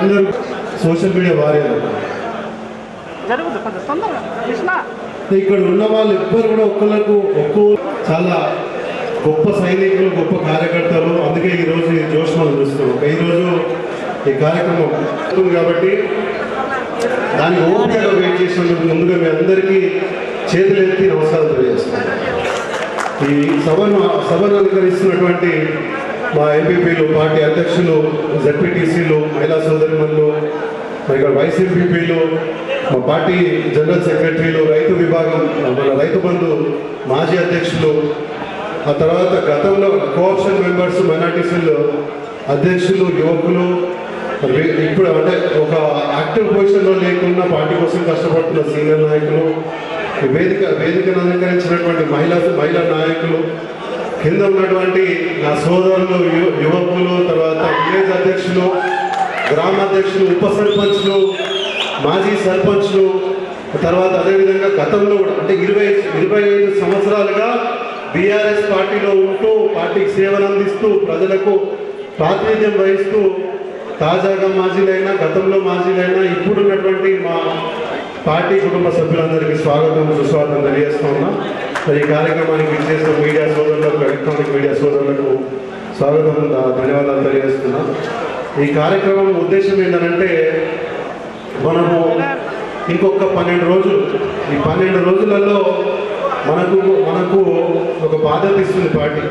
అందరూ social media warrior ఇక్కడ ఉన్న వాళ్ళు ఎవ్వరు కూడా ఒక్కరు చాలా గొప్ప సైనికులు, గొప్ప కార్యకర్తలు. అందుకే ఈరోజు ఈ జోష్ మనం చూస్తున్నాం. ఈరోజు ఈ కార్యక్రమం ఉంది కాబట్టి దాన్ని ఓపికగా వెయిట్ చేసినందుకు ముందుగా మీ అందరికీ చేతులెత్తి నమస్కారం తెలియజేస్తున్నాను. ఈ సభను అలంకరిస్తున్నటువంటి మా ఎంపీపీలు, పార్టీ అధ్యక్షులు, జెడ్పీటీసీలు, మహిళా సోదరిమణులు, మరి ఇక్కడ వైస్ ఎంపీపీలు, మా పార్టీ జనరల్ సెక్రటరీలు, రైతు విభాగం, మన రైతు బంధు మాజీ అధ్యక్షులు, ఆ తర్వాత గతంలో కోఆప్షన్ మెంబర్స్, మైనార్టీసీలు అధ్యక్షులు, యువకులు, ఇప్పుడు అంటే ఒక యాక్టివ్ పొజిషన్లో లేకుండా పార్టీ కోసం కష్టపడుతున్న సీనియర్ నాయకులు, వేదికను అలంకరించినటువంటి మహిళా నాయకులు, కింద ఉన్నటువంటి నా సోదరులు, యువకులు, తర్వాత విలేజ్ అధ్యక్షులు, గ్రామ అధ్యక్షులు, ఉప సర్పంచ్లు, మాజీ సర్పంచ్లు, తర్వాత అదేవిధంగా గతంలో కూడా అంటే 25 సంవత్సరాలుగా బీఆర్ఎస్ పార్టీలో ఉంటూ పార్టీకి సేవలు అందిస్తూ ప్రజలకు ప్రాతినిధ్యం వహిస్తూ తాజాగా మాజీలైనా, గతంలో మాజీలైనా, ఇప్పుడున్నటువంటి మా పార్టీ కుటుంబ సభ్యులందరికీ స్వాగతం, సుస్వాగతం తెలియజేస్తూ ఉన్నా. మరి ఈ కార్యక్రమానికి విచ్చేసిన మీడియా సోదరులకు, ఎలక్ట్రానిక్ మీడియా సోదరులకు స్వాగతం, ధన్యవాదాలు తెలియజేస్తున్నా. ఈ కార్యక్రమం ఉద్దేశం ఏంటంటే మనము ఇంకొక 12 రోజులు, ఈ 12 రోజులలో మనకు ఒక బాధ్యత ఇస్తుంది పార్టీ.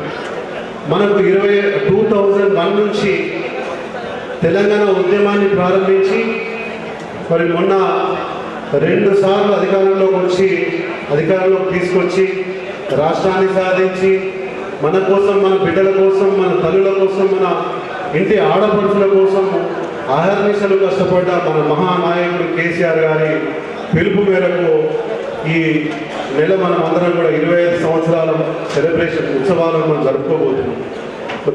మనకు 2001 నుంచి తెలంగాణ ఉద్యమాన్ని ప్రారంభించి మరి మొన్న 2 సార్లు అధికారంలోకి తీసుకొచ్చి రాష్ట్రాన్ని సాధించి మన కోసం, మన బిడ్డల కోసం, మన తల్లుల కోసం, మన ఇంటి ఆడపడుచుల కోసం అహర్నిశలు కష్టపడ్డ మన మహానాయకుడు కేసీఆర్ గారి పిలుపు మేరకు ఈ నెల మనం అందరం కూడా 25 సంవత్సరాల సెలబ్రేషన్ ఉత్సవాలను మనం జరుపుకోబోతున్నాం.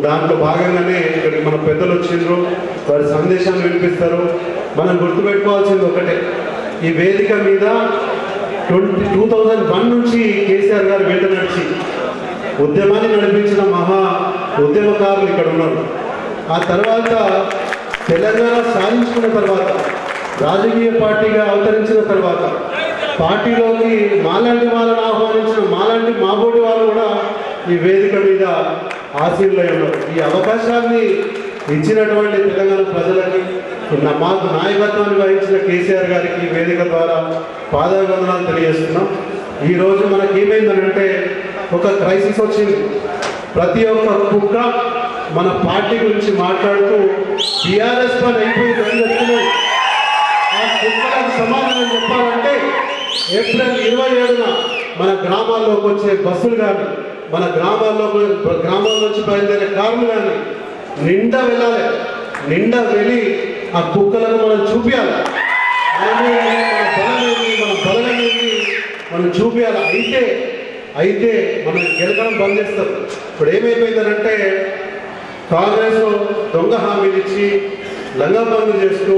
దాంట్లో భాగంగానే ఇక్కడికి మన పెద్దలు వచ్చిండ్రు, వారి సందేశాన్ని వినిపిస్తారు. మనం గుర్తుపెట్టుకోవాల్సింది ఒకటే, ఈ వేదిక మీద 2001 నుంచి కేసీఆర్ గారు వెంట నడిచి ఉద్యమాన్ని నడిపించిన మహా ఉద్యమకారులు ఇక్కడ ఉన్నారు. ఆ తర్వాత తెలంగాణ సాధించుకున్న తర్వాత, రాజకీయ పార్టీగా అవతరించిన తర్వాత పార్టీలోకి మాలాంటి వాళ్ళని ఆహ్వానించిన మాలాంటి మాబోటి వాళ్ళు కూడా ఈ వేదిక మీద ఆశీర్లై ఉన్నారు. ఈ అవకాశాన్ని ఇచ్చినటువంటి తెలంగాణ ప్రజలకి, మాకు నాయకత్వాన్ని వహించిన కేసీఆర్ గారికి వేదిక ద్వారా పాదాభివందనాలు తెలియజేస్తున్నాం. ఈరోజు మనకి ఏమైందనంటే ఒక క్రైసిస్ వచ్చింది. ప్రతి ఒక్క కుక్క మన పార్టీ గురించి మాట్లాడుతూ టీఆర్ఎస్ పని అయిపోయింది అని చెప్తున్నాయి. ఆ కుక్కలకు సమాధానం చెప్పాలంటే ఏప్రిల్ 27న మన గ్రామాల్లోకి వచ్చే బస్సులు కానీ, మన గ్రామాల నుంచి బయలుదేరే కార్లు కానీ నిండా వెళ్ళాలి. నిండా వెళ్ళి ఆ కుక్కలను మనం చూపించాలి. మన బలమేమి మనం చూపించాలి. అయితే మనం గెలకడం బంద్ చేస్తారు. ఇప్పుడు ఏమైపోయిందనంటే కాంగ్రెస్ దొంగ హామీలు ఇచ్చి లంగబంద్ చేస్తూ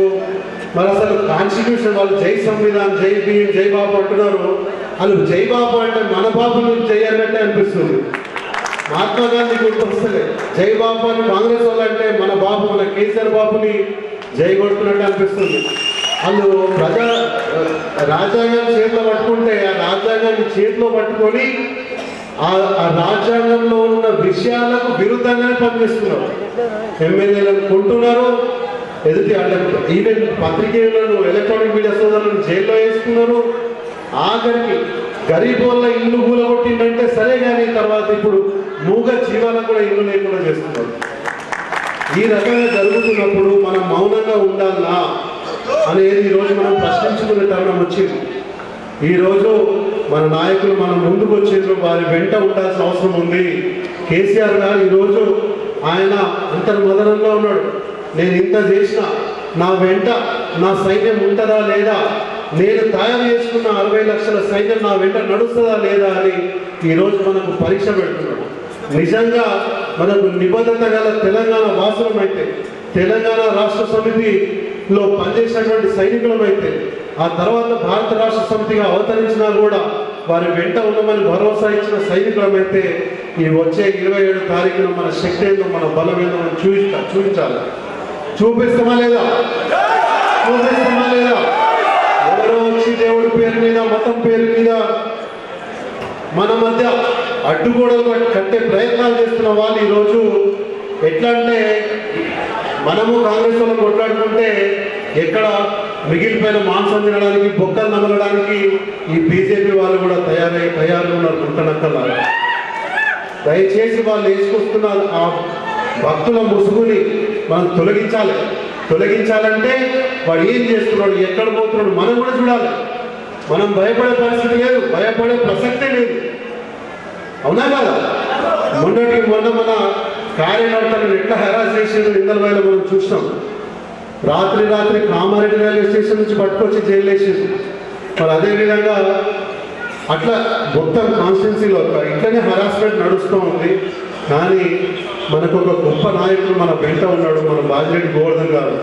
మరి అసలు కాన్స్టిట్యూషన్ వాళ్ళు జై సంవిధాన్, జై భీమ్, జై బాబు అంటున్నారు. వాళ్ళు జై బాబు అంటే మన బాబుని జై అన్నట్టే అనిపిస్తుంది. మహాత్మా గాంధీ గుర్తొస్తలే. జై బాబు అని కాంగ్రెస్ వాళ్ళు అంటే మన బాబు, మన కేసీఆర్ బాబుని జై కొడుతున్నట్టు అనిపిస్తుంది. వాళ్ళు రాజ్యాంగాన్ని చేతిలో పట్టుకుంటే ఆ రాజ్యాంగాన్ని చేతిలో పట్టుకొని ఆ రాజ్యాంగంలో ఉన్న విషయాలకు విరుద్ధంగానే పనిచేస్తున్నారు. ఎమ్మెల్యేలను కొంటున్నారు, ఎదుటి అంటే ఈవెన్ పత్రికేయులను, ఎలక్ట్రానిక్ మీడియా సోదరులను జైల్లో వేస్తున్నారు. ఆఖరికి గరీబ్ వల్ల ఇల్లు కూలగొట్టిందంటే సరే, కానీ తర్వాత ఇప్పుడు మూగ జీవాలకు కూడా ఇల్లు లేకుండా చేస్తున్నారు. ఈ రకంగా జరుగుతున్నప్పుడు మనం మౌనంగా ఉండాలా అనేది ఈరోజు మనం ప్రశ్నించుకునే తరుణం వచ్చింది. ఈరోజు మన నాయకులు మనం ముందుకు వచ్చేందుకు వారి వెంట ఉండాల్సిన అవసరం ఉంది. కేసీఆర్ గారు ఈరోజు ఆయన అంతర్మదనంలో ఉన్నాడు. నేను ఇంత చేసిన నా వెంట నా సైన్యం ఉంటుందా లేదా, నేను తయారు చేసుకున్న 60 లక్షల సైన్యం నా వెంట నడుస్తుందా లేదా అని ఈరోజు మనకు పరీక్ష పెడుతున్నాడు. నిజంగా మనకు నిబద్ధత గల తెలంగాణ వాసులమైతే, తెలంగాణ రాష్ట్ర సమితిలో పనిచేసినటువంటి సైనికులమైతే, ఆ తర్వాత భారత రాష్ట్ర సమితిగా అవతరించినా కూడా వారి వెంట ఉండమని భరోసా ఇచ్చిన సైనికులమైతే ఈ వచ్చే 27 తారీఖున మన శక్తి ఏందో మన బలం ఏందో మనం చూపించాలి. చూపిస్తామా లేదా? చూపిస్తామా లేదా? ఎవరో వచ్చి దేవుడి పేరు మీద మతం పేరు మీద మన మధ్య అడ్డుగోడలు కట్టే ప్రయత్నాలు చేస్తున్న వాళ్ళు ఈరోజు ఎట్లా అంటే మనము కాంగ్రెస్ వాళ్ళు కొట్లాడుకుంటే ఎక్కడ మిగిలిపోయిన మాంసం తినడానికి బొక్కలు నమలడానికి ఈ బీజేపీ వాళ్ళు కూడా తయారు ఉన్నారు గుంటనక్కలాగా. దయచేసి వాళ్ళు వేసుకొస్తున్న ఆ భక్తుల ముసుగుని మనం తొలగించాలంటే వాడు ఏం చేస్తున్నాడు, ఎక్కడ పోతున్నాడు మనం కూడా చూడాలి. మనం భయపడే పరిస్థితి లేదు, భయపడే ప్రసక్తే లేదు. అవునా కదా? మొన్న మన కార్యకర్తలను ఎట్లా హెరాస్ చేసేది ఇందలవాయిలో మనం చూసినాం. రాత్రి కామారెడ్డి రైల్వే స్టేషన్ నుంచి పట్టుకొచ్చి జైలు వేసేది. మరి అదేవిధంగా అట్లా మొత్తం కాన్స్టిట్యున్సీలో ఇట్లనే హెరాస్మెంట్ నడుస్తూ ఉంది. కానీ మనకు ఒక గొప్ప నాయకుడు మన వెంట ఉన్నాడు, మన బాజిరెడ్డి గోవర్ధన్ గారు.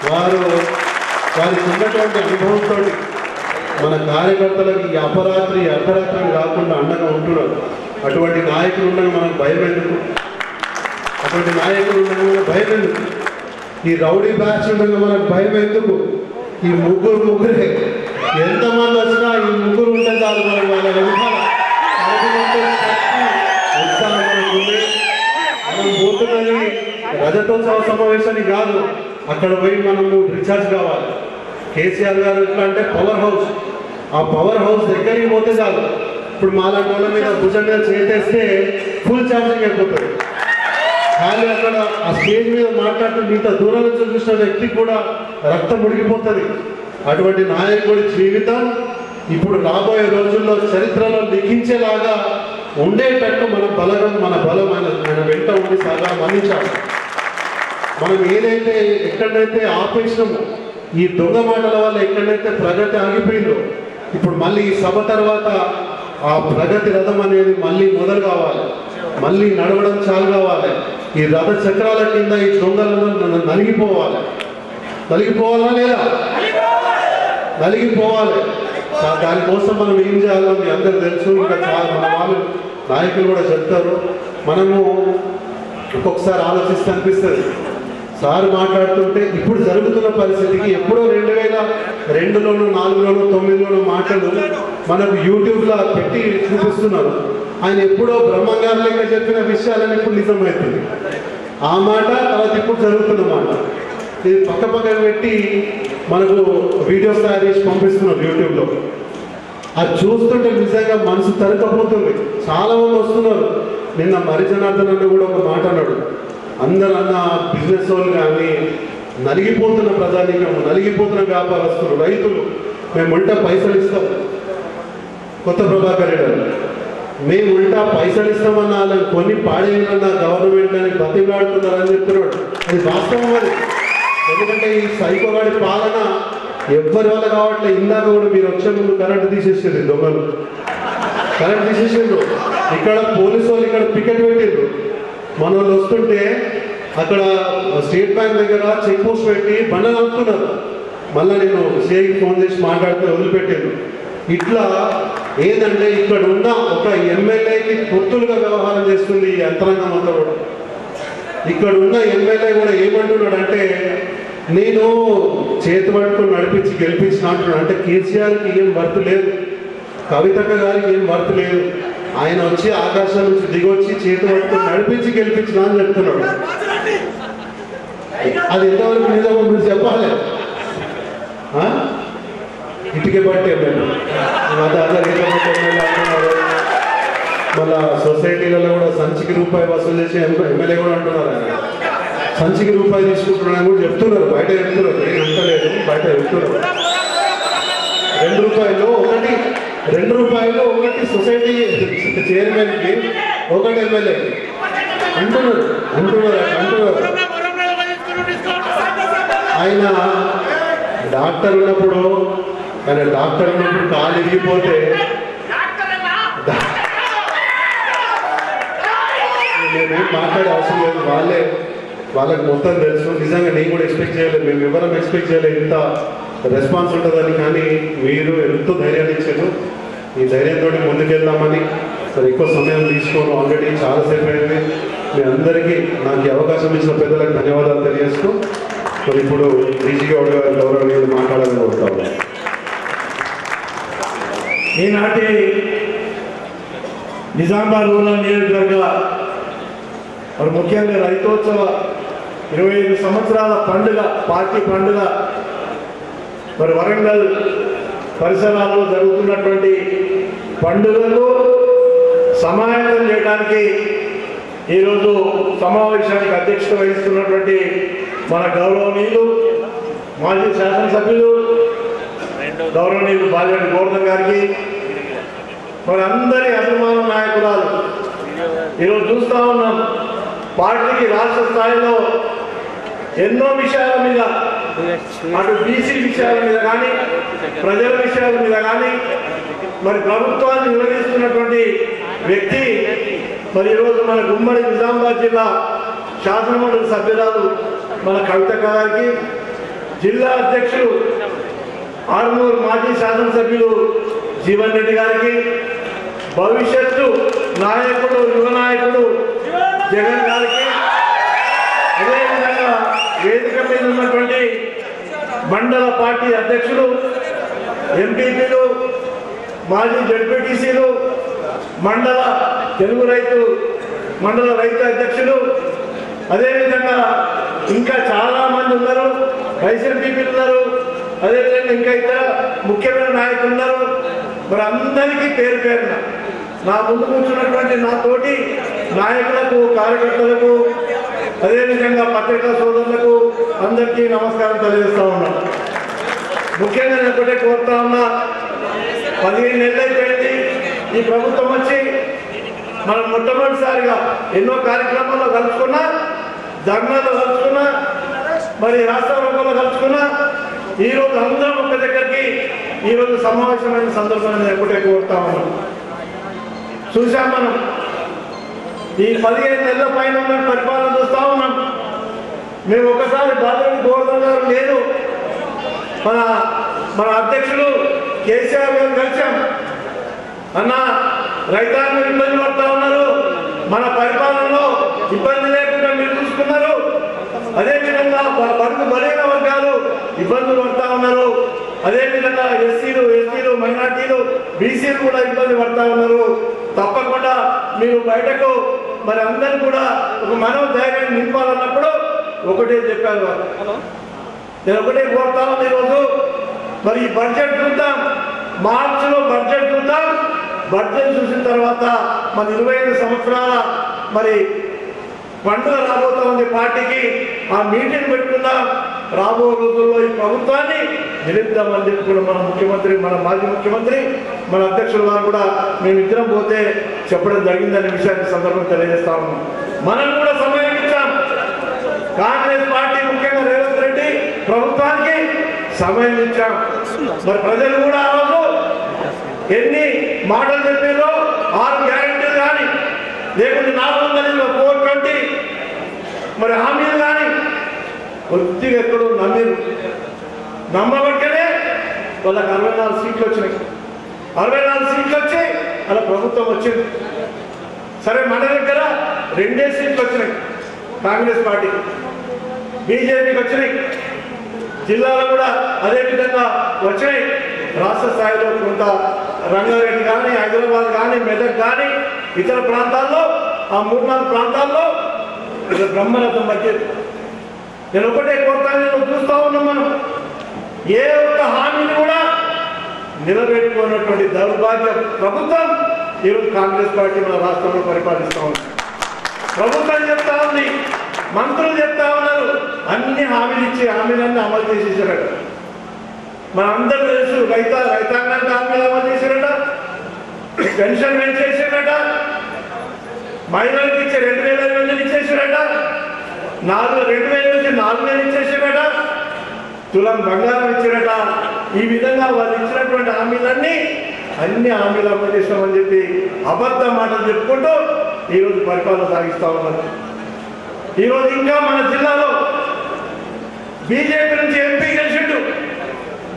వారికి ఉన్నటువంటి అనుభవంతో మన కార్యకర్తలకు ఈ అపరాత్రి అర్ధరాత్రి కాకుండా అండగా ఉంటున్నారు. అటువంటి నాయకులు ఉండగా మనకు భయం ఎందుకు? ఈ రౌడీ బ్యాచ్ ఉండగా మనకు భయం ఎందుకు? ఈ ముగ్గురే ఎంతమంది వచ్చినా ఈ ముగ్గురు ఉంటే చాలు మనం వాళ్ళ వెనకాల మనం పోతున్నది రజతోత్సవ సమావేశానికి కాదు, అక్కడ పోయి మనము రీఛార్జ్ కావాలి. కేసీఆర్ గారు ఎట్లా అంటే పవర్ హౌస్, ఆ పవర్ హౌస్ దగ్గరికి పోతే చాలు. ఇప్పుడు మాలాంటి వాళ్ళ మీద భుజం మీద చేసేస్తే ఫుల్ ఛార్జింగ్ అయిపోతుంది. కానీ అక్కడ ఆ స్టేజ్ మీద మాట్లాడుతూ ఇంత దూరం నుంచి చూసిన వ్యక్తికి కూడా రక్తం ముడిగిపోతుంది. అటువంటి నాయకుడి జీవితం ఇప్పుడు రాబోయే రోజుల్లో చరిత్రలో లిఖించేలాగా ఉండేటట్టు మన బలం ఆయన వెంట ఉండి సగా మన్నించాలి. మనం ఎక్కడైతే ఆపేసినామో ఈ దొంగ మాటల వల్ల ఎక్కడైతే ప్రగతి ఆగిపోయిందో ఇప్పుడు మళ్ళీ ఈ సభ తర్వాత ఆ ప్రగతి రథం అనేది మళ్ళీ మొదలు కావాలి, మళ్ళీ నడవడం చాలు కావాలి. ఈ రథ చక్రాల కింద ఈ దొంగలను నలిగిపోవాలా లేదా? నలిగిపోవాలి. దానికోసం మనం ఏం చేయాలో మీ అందరూ తెలుసు. ఇంకా చాలా మన వాళ్ళు నాయకులు కూడా చెప్తారు. మనము ఒక్కొక్కసారి ఆలోచిస్తే అనిపిస్తుంది, సార్ మాట్లాడుతుంటే ఇప్పుడు జరుగుతున్న పరిస్థితికి ఎప్పుడో 2002లోనూ 4లోనూ 9లోనూ మాటలు మనకు యూట్యూబ్లో పెట్టి చూపిస్తున్నారు. ఆయన ఎప్పుడో బ్రహ్మంగారు లెక్క చెప్పిన విషయాలని ఇప్పుడు నిజమవుతుంది. ఆ మాట తర్వాత ఇప్పుడు జరుగుతున్న మాట ఇది పక్క పెట్టి మనకు వీడియోస్ తయారు చేసి పంపిస్తున్నారు యూట్యూబ్లో. అది చూస్తుంటే నిజంగా మనసు తరకపోతుంది. చాలా మంది వస్తున్నారు. నిన్న మరిజనార్దన్ అన్న కూడా ఒక మాట అన్నాడు, అందరూ అన్న బిజినెస్ వాళ్ళు కానీ నలిగిపోతున్న ప్రజానీకం, నలిగిపోతున్న వ్యాపారస్తులు, రైతులు, మేము ఉల్టా పైసలు ఇస్తాం. కొత్త ప్రభాకర్ రెడ్డి మేము ఉల్టా పైసలు ఇస్తామన్నా వాళ్ళని కొన్ని పాడేయమన్నా గవర్నమెంట్ అని బతిమలాడుతున్నారని చెప్తున్నాడు. అది వాస్తవం. అది ఎందుకంటే ఈ సైకోగాడి పాలన ఎవ్వరి వల్ల కావట్లేదు. ఇందాక కూడా మీరు వచ్చే ముందు కరెంటు తీసేసారు, దొంగలు కరెంట్ తీసేసారు. ఇక్కడ పోలీసు వాళ్ళు ఇక్కడ పికెట్ పెట్టిండ్రు. మన వాళ్ళు వస్తుంటే అక్కడ స్టేట్ బ్యాంక్ దగ్గర చెక్ పోస్ట్ పెట్టి బండలు ఆపుతున్నారు. మళ్ళీ నేను సిఐకి ఫోన్ చేసి మాట్లాడితే వదిలిపెట్టాను. ఇట్లా ఏంటంటే ఇక్కడ ఉన్న ఒక ఎమ్మెల్యేకి తొత్తులుగా వ్యవహారం చేస్తుంది ఈ యంత్రాంగం అంతా కూడా. ఇక్కడ ఉన్న ఎమ్మెల్యే కూడా ఏమంటున్నాడు అంటే, నేను చేతి పట్టుకుని నడిపించి గెలిపించిన అంటున్నాడు. అంటే కేసీఆర్కి ఏం వర్త్ లేదు, కవితక్క గారికి ఏం వర్త్ లేదు. ఆయన వచ్చి ఆకాశం నుంచి దిగొచ్చి చేతి పట్టుకుని నడిపించి గెలిపించిన అని చెప్తున్నాడు. అది ఎంతవరకు నిజమో మీరు చెప్పాలి. ఇటుకే పట్టి ఎమ్మెల్యే అంటున్నారు. మళ్ళా సొసైటీలలో కూడా సంచికి రూపాయి వసూలు చేసి ఎమ్మెల్యే కూడా అంటున్నారు. సంచికి రూపాయి తీసుకుంటున్నారని కూడా చెప్తున్నారు, బయట చెప్తున్నారు. నేను అంటలేదు, బయట చెప్తున్నారు. ₹2 ఒకటి సొసైటీ చైర్మన్కి, ఒకటి ఎమ్మెల్యే అంటున్నారు. ఆయన డాక్టర్ ఉన్నప్పుడు కాలు ఇరిగిపోతే మేమేం మాట్లాడే అవసరం లేదు. వాళ్ళకి మొత్తం తెలుసు. నిజంగా నేను కూడా ఎక్స్పెక్ట్ చేయలేదు, మేము ఎవరం ఎక్స్పెక్ట్ చేయలేదు ఇంత రెస్పాన్స్ ఉంటుందని. కానీ మీరు ఎంతో ధైర్యాన్ని ఇచ్చారు. ఈ ధైర్యంతో ముందుకెళ్దామని సరే ఎక్కువ సమయం తీసుకోవడం ఆల్రెడీ చాలాసేపు అయింది. మీ అందరికీ నాకు అవకాశం ఇచ్చిన పెద్దలకు ధన్యవాదాలు తెలియజేస్తూ మరి ఇప్పుడు డీజీ గౌడ్ గారు గౌరవనీయులు మాట్లాడాలని కోరుతాము. ఈనాటి నిజామాబాద్ రూరల్ నియోజకవర్గ మరి ముఖ్యంగా రైతోత్సవ 25 సంవత్సరాల పండుగ, పార్టీ పండుగ మరి వరంగల్ పరిసరాల్లో జరుగుతున్నటువంటి పండుగలు సమాయత్తం చేయడానికి ఈరోజు సమావేశానికి అధ్యక్షత వహిస్తున్నటువంటి మన గౌరవనీయులు మాజీ శాసనసభ్యులు గౌరవనీయులు బాలిరెడ్డి గోవర్ధన్ గారికి, మరి అందరి అభిమాన నాయకురాలు ఈరోజు చూస్తూ ఉన్నాం. పార్టీకి రాష్ట్ర స్థాయిలో ఎన్నో విషయాల మీద, అటు బీసీ విషయాల మీద కానీ, ప్రజల విషయాల మీద కానీ మరి ప్రభుత్వాన్ని నిర్వహిస్తున్నటువంటి వ్యక్తి మరి ఈరోజు మన గుమ్మడి నిజామాబాద్ జిల్లా శాసనమండలి సభ్యురాలు మన కవితక్క గారికి, జిల్లా అధ్యక్షులు ఆర్మూర్ మాజీ శాసనసభ్యులు జీవన్ రెడ్డి గారికి, భవిష్యత్తు నాయకుడు యువ నాయకుడు జగన్ గారికి, అదేవిధంగా వేదిక మీద ఉన్నటువంటి మండల పార్టీ అధ్యక్షులు, ఎంపీపీలు, మాజీ జడ్పీటీసీలు, మండల రైతు అధ్యక్షులు, అదేవిధంగా ఇంకా చాలా మంది ఉన్నారు, వైఎస్ఆర్పీపీలు ఉన్నారు, అదేవిధంగా ఇంకా ఇతర ముఖ్యమైన నాయకులు ఉన్నారు. మరి అందరికీ పేరు పేరున నా ముందు కూర్చున్నటువంటి నా తోటి నాయకులకు, కార్యకర్తలకు, అదేవిధంగా పత్రికా సోదరులకు అందరికీ నమస్కారం తెలియజేస్తా ఉన్నాను. ముఖ్యంగా నేను ఒకటే కోరుతా ఉన్నా, 15 నెలలు అయిపోయింది ఈ ప్రభుత్వం వచ్చి. మనం మొట్టమొదటిసారిగా ఎన్నో కార్యక్రమాల్లో కలుసుకున్నా, ధర్నాల్లో కలుసుకున్నా, మరి రాష్ట్ర రంగంలో కలుసుకున్నా, ఈరోజు అందరం ఒక దగ్గరికి ఈరోజు సమావేశమైన సందర్భాన్ని ఒకటే కోరుతా ఉన్నాం. చూసాం మనం ఈ 15 నెలల పైన ఉన్న పరిపాలన చూస్తూ ఉన్నాం. మేము ఒకసారి బాలిరెడ్డి గోవర్ధన్ గారు లేదు, మన అధ్యక్షులు కేసీఆర్ గారు కలిసాం. అన్న, రైతాంగం ఇబ్బంది పడుతూ ఉన్నారు, మన పరిపాలనలో ఇబ్బంది లేకుండా మీరు చూసుకున్నారు, అదేవిధంగా బడుగు బలైన వర్గాలు ఇబ్బందులు పడుతూ ఉన్నారు, అదేవిధంగా ఎస్సీలు, ఎస్టీలు, మైనార్టీలు, బీసీలు కూడా ఇబ్బంది పడుతూ ఉన్నారు. తప్పకుండా మీరు బయటకు మరి అందరూ కూడా ఒక మనోధైర్యాన్ని నింపాలన్నప్పుడు ఒకటే చెప్పారు వారు. నేను ఒకటే కోరుతా ఉన్నాను ఈరోజు, మరి ఈ బడ్జెట్ చూద్దాం, మార్చిలో బడ్జెట్ చూద్దాం. బడ్జెట్ చూసిన తర్వాత మన 25 సంవత్సరాల మరి పండుగ రాబోతా ఉంది పార్టీకి. ఆ మీటింగ్ పెట్టుకుందాం, రాబో రోజుల్లో ఈ ప్రభుత్వాన్ని నిలుద్దామని చెప్పి కూడా మన ముఖ్యమంత్రి, మన మాజీ ముఖ్యమంత్రి, మన అధ్యక్షుల వారు కూడా మేమిద్దరం పోతే చెప్పడం జరిగిందనే విషయాన్ని సందర్భం తెలియజేస్తా ఉన్నాం. మనం కూడా సమయం ఇచ్చాం. కాంగ్రెస్ పార్టీ ముఖ్యంగా రేవంత్ రెడ్డి ప్రభుత్వానికి సమయం ఇచ్చాం. మరి ప్రజలు కూడా ఆ రోజు ఎన్ని మాటలు చెప్పారో, 6 గ్యారెంటీలు కానీ, లేకుంటే 400 420 మరి హామీలు కానీ కొద్దిగా ఎక్కడో నమ్మబట్టనే వాళ్ళకి 64 సీట్లు వచ్చినాయి. 64 సీట్లు వచ్చి అలా ప్రభుత్వం వచ్చింది. సరే, మన దగ్గర 2 సీట్లు వచ్చినాయి కాంగ్రెస్ పార్టీ, బీజేపీకి వచ్చినాయి. జిల్లాలో కూడా అదే విధంగా వచ్చినాయి. రాష్ట్ర స్థాయిలో కొంత రంగారెడ్డి కానీ, హైదరాబాద్ కానీ, మెదక్ కానీ, ఇతర ప్రాంతాల్లో ఆ 3-4 ప్రాంతాల్లో బ్రహ్మరథం పట్టేది. నేను ఒకటే కోరుతాను, చూస్తూ ఉన్నాం మనం ఏ ఒక్క హామీని కూడా నిలబెట్టుకున్నటువంటి దౌర్భాగ్య ప్రభుత్వం ఈరోజు కాంగ్రెస్ పార్టీ మన రాష్ట్రంలో పరిపాలిస్తూ ఉంది. ప్రభుత్వం చెప్తా ఉంది, మంత్రులు చెప్తా ఉన్నారు, అన్ని హామీలు ఇచ్చి హామీలన్నీ అమలు చేసేసారట. మన అందరూ తెలుసు, రైతాంగానికి హామీలు అమలు చేశారట, పెన్షన్ పెంచేసారట, మహిళలకు ఇచ్చే 2,000 ఇచ్చేసారట, 2,000 నుంచి 4,000 ఇచ్చేసారట, తులం బంగారం ఇచ్చారట. ఈ విధంగా వాళ్ళు ఇచ్చినటువంటి హామీలన్నీ అన్ని హామీలు అమలు చేస్తామని చెప్పి అబద్ధ మాటలు చెప్పుకుంటూ ఈరోజు పరిపాలన సాగిస్తా ఉన్నారు. ఈరోజు ఇంకా మన జిల్లాలో బీజేపీ నుంచి ఎంపీ గెలిచిండు,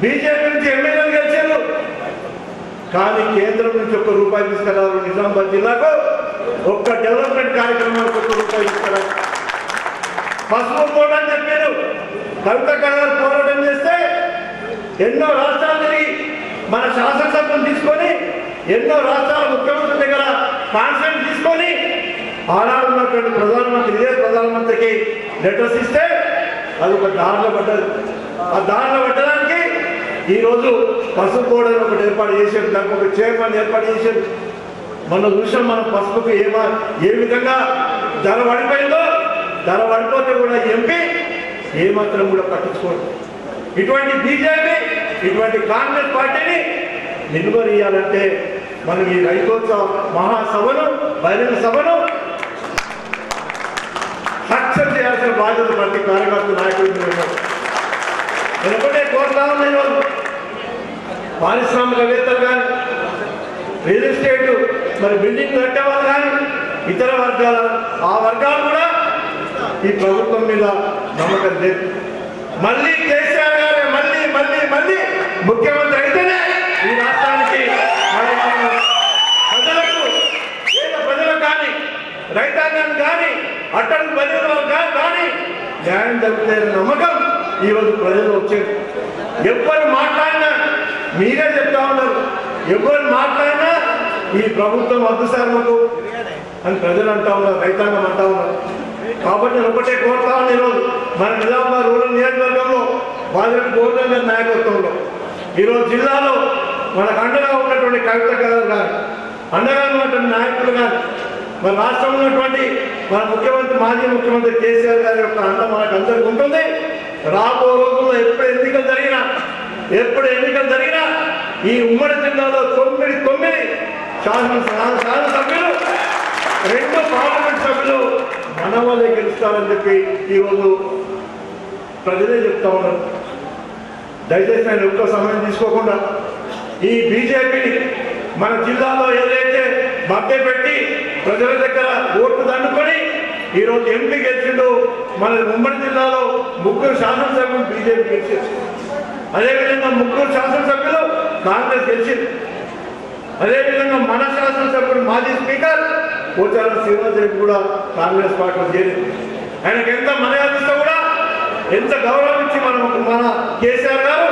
బీజేపీ నుంచి ఎమ్మెల్యేలు గెలిచారు, కానీ కేంద్రం నుంచి ₹1 తీసుకురారు. నిజామాబాద్ జిల్లాకు ఒక్క డెవలప్మెంట్ కార్యక్రమానికి ₹1 తీసుకురారు. పసుపు బోర్డు అని చెప్పారు. కవితక్క గారు పోరాటం చేస్తే ఎన్నో రాష్ట్రాలు తిరిగి మన శాసనసభను తీసుకొని ఎన్నో రాష్ట్రాల ముఖ్యమంత్రి దగ్గర కాన్ఫరెన్స్ తీసుకొని ఆనాడు ఉన్నటువంటి ప్రధానమంత్రి ఇదే ప్రధానమంత్రికి లెటర్స్ ఇస్తే అది ఒక దారిలో పడ్డది. ఆ దారిలో పట్టడానికి ఈరోజు పసుపు బోర్డు ఒకటి ఏర్పాటు చేశారు. దానికి ఒక చైర్మన్ ఏర్పాటు చేశారు. మనం చూసాం మన పసుపుకు ఏ విధంగా ధర పడిపోయిందో. ధర పడిపోతే కూడా ఎంపీ ఏమాత్రం కూడా పట్టించుకోండి. ఇటువంటి బీజేపీ ఇటువంటి కాంగ్రెస్ పార్టీని నిలువరియాలంటే మనం ఈ రైతోత్సవ మహాసభను బహిరంగ సభను సక్సెస్ చేయాల్సిన బాధ్యత ప్రతి కార్యకర్త నాయకుడు. నేను ఒకటే కోరుతా ఉన్నాను, పారిశ్రామికవేత్తలు కానీ రియల్ ఎస్టేట్ మరి బిల్డింగ్ కట్టే వాళ్ళు కానీ ఇతర వర్గాలు ఆ వర్గాలు కూడా ఈ ప్రభుత్వం మీద నమ్మకం లేదు. మళ్ళీ కేసీఆర్ గారే మళ్ళీ మళ్ళీ మళ్ళీ ముఖ్యమంత్రి అయితేనే ఈ రాష్ట్రానికి ప్రజలకు కానీ రైతాంగాన్ని కానీ అట్టడుగు బదిలీ కానీ న్యాయం జరుగుతాయని నమ్మకం ఈరోజు ప్రజలు వచ్చేది. ఎవరు మాట్లాడినా మీరే చెప్తా ఉన్నారు. ఎవరు మాట్లాడినా ఈ ప్రభుత్వం వద్దు సార్ మాకు అని ప్రజలు అంటా ఉన్నారు, రైతాంగం అంటా ఉన్నారు. కాబట్టి నేను ఒకటే కోరుతా ఉన్నాను, ఈరోజు మన నిజామాబాద్ రూరల్ నియోజకవర్గంలో వాజరెడ్డి గోవర్ధన్ గారి నాయకత్వంలో ఈరోజు జిల్లాలో మనకు అండగా ఉన్నటువంటి కవితక్క గారు కానీ అండగా ఉన్నటువంటి నాయకులు కానీ మన రాష్ట్రంలో ఉన్నటువంటి మన ముఖ్యమంత్రి మాజీ ముఖ్యమంత్రి కేసీఆర్ గారి యొక్క అండ మనకు అందరికీ ఉంటుంది. రాబో రోజుల్లో ఎప్పుడు ఎన్నికలు జరిగినా ఈ ఉమ్మడి జిల్లాలో 9 శాసనసభ్యులు 2 పార్లమెంట్ సభ్యులు మన వాళ్ళే గెలుస్తారని చెప్పి ఈరోజు ప్రజలే చెప్తా ఉన్నారు. దయచేసి నేను ఎక్కువ సమయం తీసుకోకుండా ఈ బీజేపీని మన జిల్లాలో ఏదైతే మధ్య పెట్టి ప్రజల దగ్గర ఓట్లు దండుకొని ఈరోజు ఎంపీ గెలిచిండు. మన ఉమ్మడి జిల్లాలో 3 శాసనసభ్యులు బీజేపీ గెలిచారు. అదేవిధంగా 3 శాసనసభ్యులు కాంగ్రెస్ గెలిచింది. అదేవిధంగా మన శాసనసభ్యుడు మాజీ స్పీకర్ పోచారం శ్రీనివాస్ రెడ్డి కూడా కాంగ్రెస్ పార్టీలో చేరింది. ఆయనకు ఎంత మర్యాద ఇస్తే కూడా ఎంత గౌరవం ఇచ్చి మన కేసీఆర్ గారు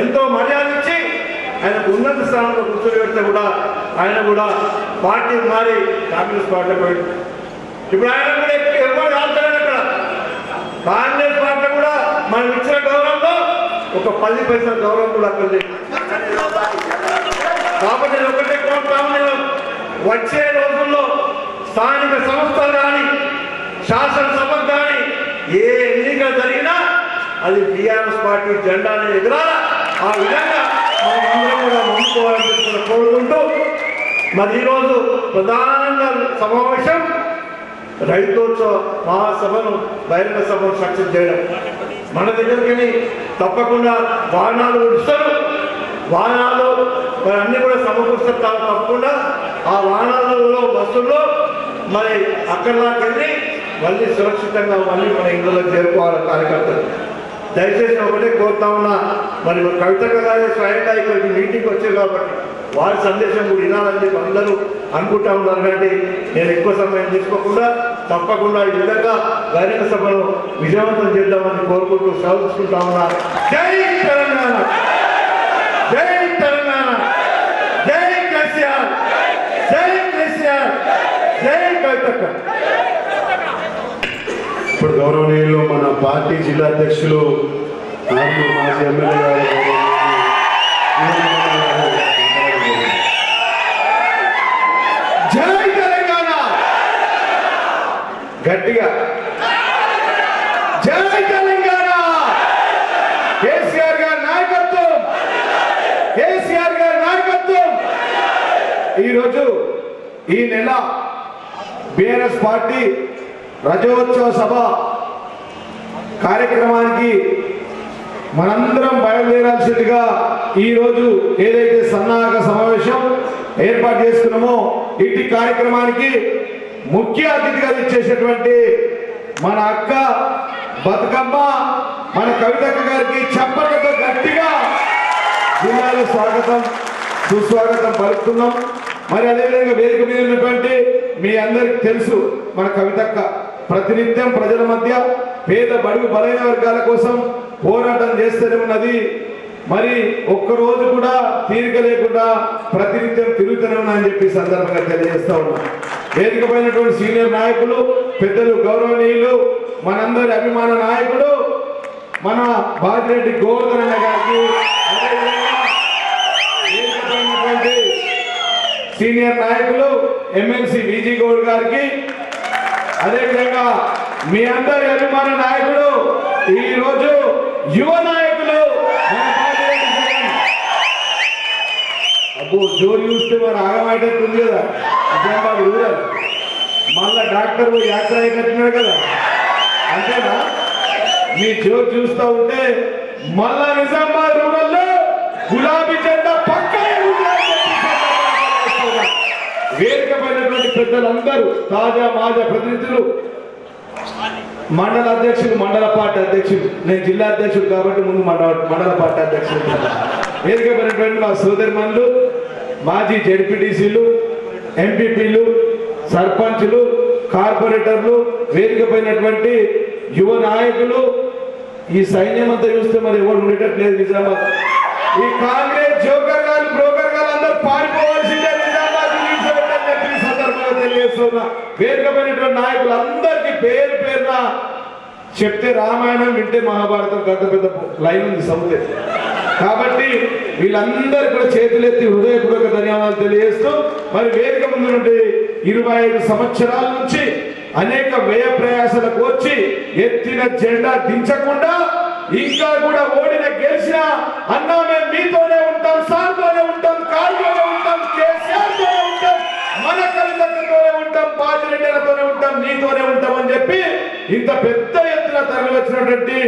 ఎంతో మర్యాద ఇచ్చి ఆయనకు ఉన్నత స్థానంలో కూర్చోబెడితే కూడా ఆయన కూడా పార్టీ మారి కాంగ్రెస్ పార్టీలో పోయింది. ఇప్పుడు ఆయన కూడా ఎవరు ఆల్తారని అక్కడ కాంగ్రెస్ పార్టీ కూడా మనం ఇచ్చిన గౌరవంలో ఒక 10 పైసల గౌరవం కూడా అక్కడ లేదు. కాబట్టి నేను ఒకటే కోరుతాను, నేను వచ్చే రోజుల్లో స్థానిక సంస్థలు కానీ శాసనసభకు కానీ ఏ ఎన్నిక జరిగినా అది టీఆర్ఎస్ పార్టీ జెండాని ఎగరాల. ఆ విధంగా మనం అందరం కూడా ముందుకోవాలని కోరుకుంటూ మరి ఈరోజు ప్రధానంగా సమావేశం రైతోత్సవ మహాసభను బహిరంగ సభను సక్సెస్ చేయడం. మన దగ్గరికి తప్పకుండా వాహనాలు ఇస్తారు. వాహనాలు మరి అన్ని కూడా సమకూరుస్తారు. తప్పకుండా ఆ వాహనాలలో బస్సుల్లో మరి అక్కడికి మళ్ళీ సురక్షితంగా మళ్ళీ మన ఇళ్ళలోకి చేరుకోవాలి కార్యకర్తలు. దయచేసి ఒకటే కోరుతా ఉన్నా, మరి కవితక్క గారు స్వయంగా ఇక్కడికి మీటింగ్కి వచ్చారు కాబట్టి వారి సందేశం కూడా వినాలని చెప్పి అందరూ అనుకుంటా ఉన్నారు. కాబట్టి నేను ఎక్కువ సమయం తీసుకోకుండా తప్పకుండా ఈ విధంగా బహిరంగ సభను విజయవంతం చేద్దామని కోరుకుంటూ సెలవు తీసుకుంటా ఉన్నా. జై తెలంగాణ, జై తెలంగాణ, జై కేసీఆర్, జై కేసీఆర్, జై కవితక్క. ఇప్పుడు గౌరవనీయులు మన పార్టీ జిల్లా అధ్యక్షులు మాజీ ఎమ్మెల్యే గారు జై తెలంగాణ గట్టిగా జై తెలంగాణ. కేసీఆర్ గారి నాయకత్వం, కేసీఆర్ గారి నాయకత్వం. ఈరోజు ఈ నెల బీఆర్ఎస్ పార్టీ రజోత్సవ సభ కార్యక్రమానికి మనందరం బయలుదేరాల్సిందిగా ఈరోజు ఏదైతే సన్నాహక సమావేశం ఏర్పాటు చేసుకున్నామో ఇటు కార్యక్రమానికి ముఖ్య అతిథిగా ఇచ్చేసేటువంటి మన అక్క బతుకమ్మ మన కవితక్క గారికి చప్పట్లతో గట్టిగా జిల్లాలో స్వాగతం సుస్వాగతం పలుకుతున్నాం. మరి అదేవిధంగా వేదిక మీద ఉన్నటువంటి మీ అందరికి తెలుసు మన కవితక్క ప్రతినిత్యం ప్రజల మధ్య పేద బడుగు బలైన వర్గాల కోసం పోరాటం చేస్తూనే ఉన్నది. మరి ఒక్కరోజు కూడా తీరిక లేకుండా ప్రతినిత్యం తిరుగుతూనే ఉన్నా అని చెప్పి సందర్భంగా తెలియజేస్తా ఉన్నాం. వేదిక పైనటువంటి సీనియర్ నాయకులు, పెద్దలు, గౌరవనీయులు, మనందరి అభిమాన నాయకుడు మన బాజిరెడ్డి గోవర్ధన్ అన్న గారికి, సీనియర్ నాయకులు ఎమ్మెల్సీ విజీ గౌడ్ గారికి, అదేవిధంగా మీ అందరి అభిమాన నాయకుడు ఈ రోజు యువ నాయకులు అబ్బో జోరు చూస్తే మరి ఆగమైనట్టుంది కదా. నిజామాబాద్ రూరల్ మళ్ళా డాక్టర్ యాత్ర అయినట్టున్నాడు కదా, అంతేనా? మీ జోరు చూస్తూ ఉంటే మళ్ళా నిజామాబాద్ రూరల్లో గులాబీ జెండా పక్కా వేదిక పైనటువంటి పెద్దలందరూ, తాజా మాజా ప్రతినిధులు, మండల అధ్యక్షులు, మండల పార్టీ అధ్యక్షులు, నేను జిల్లా అధ్యక్షుడు కాబట్టి ముందు మండల పార్టీ అధ్యక్షులు, వేదిక పైనటువంటి మా సోదరిమణులు, మాజీ జెడ్పీటీసీలు, ఎంపీపీలు, సర్పంచులు, కార్పొరేటర్లు, వేదిక పైనటువంటి యువ నాయకులు, ఈ సైన్యం అంతా చూస్తే మరి ఎవరు ఉండేటట్లేదు నిజామాబాద్. ఈ కాంగ్రెస్ జోకర్ గారు, బ్రోకర్ గారు అందరూ పారిపోవాల్సిందే నిజామాబాద్ చెప్పి సందర్భంగా తెలియజేస్తున్నా. వేదిక పైనటువంటి నాయకులు అందరికీ పేరు పేరున చెప్తే రామాయణం, వింటే మహాభారతం, పెద్ద పెద్ద లైన్ ఉంది సముద్రం. కాబట్టి వీళ్ళందరూ కూడా చేతులెత్తి హృదయపూర్వక ధన్యవాదాలు తెలియజేస్తూ, మరి వేదిక ముందు నుండి 25 సంవత్సరాల నుంచి అనేక వ్యయ ప్రయాసాలకు వచ్చి ఎత్తిన జెండా దించకుండా ఇంకా కూడా ఓడిన గెలిచిన అన్నా మేము మీతోనే ఉంటాం, సార్తోనే ఉంటాం, కారుతోనే ఉంటాం, కేసీఆర్తోనే ఉంటాం, మన కవితతోనే ఉంటాం, బాజిరెడ్డిలతోనే ఉంటాం, నీతోనే ఉంటాం అని చెప్పి ఇంత పెద్ద ఎత్తున తరలి వచ్చినటువంటి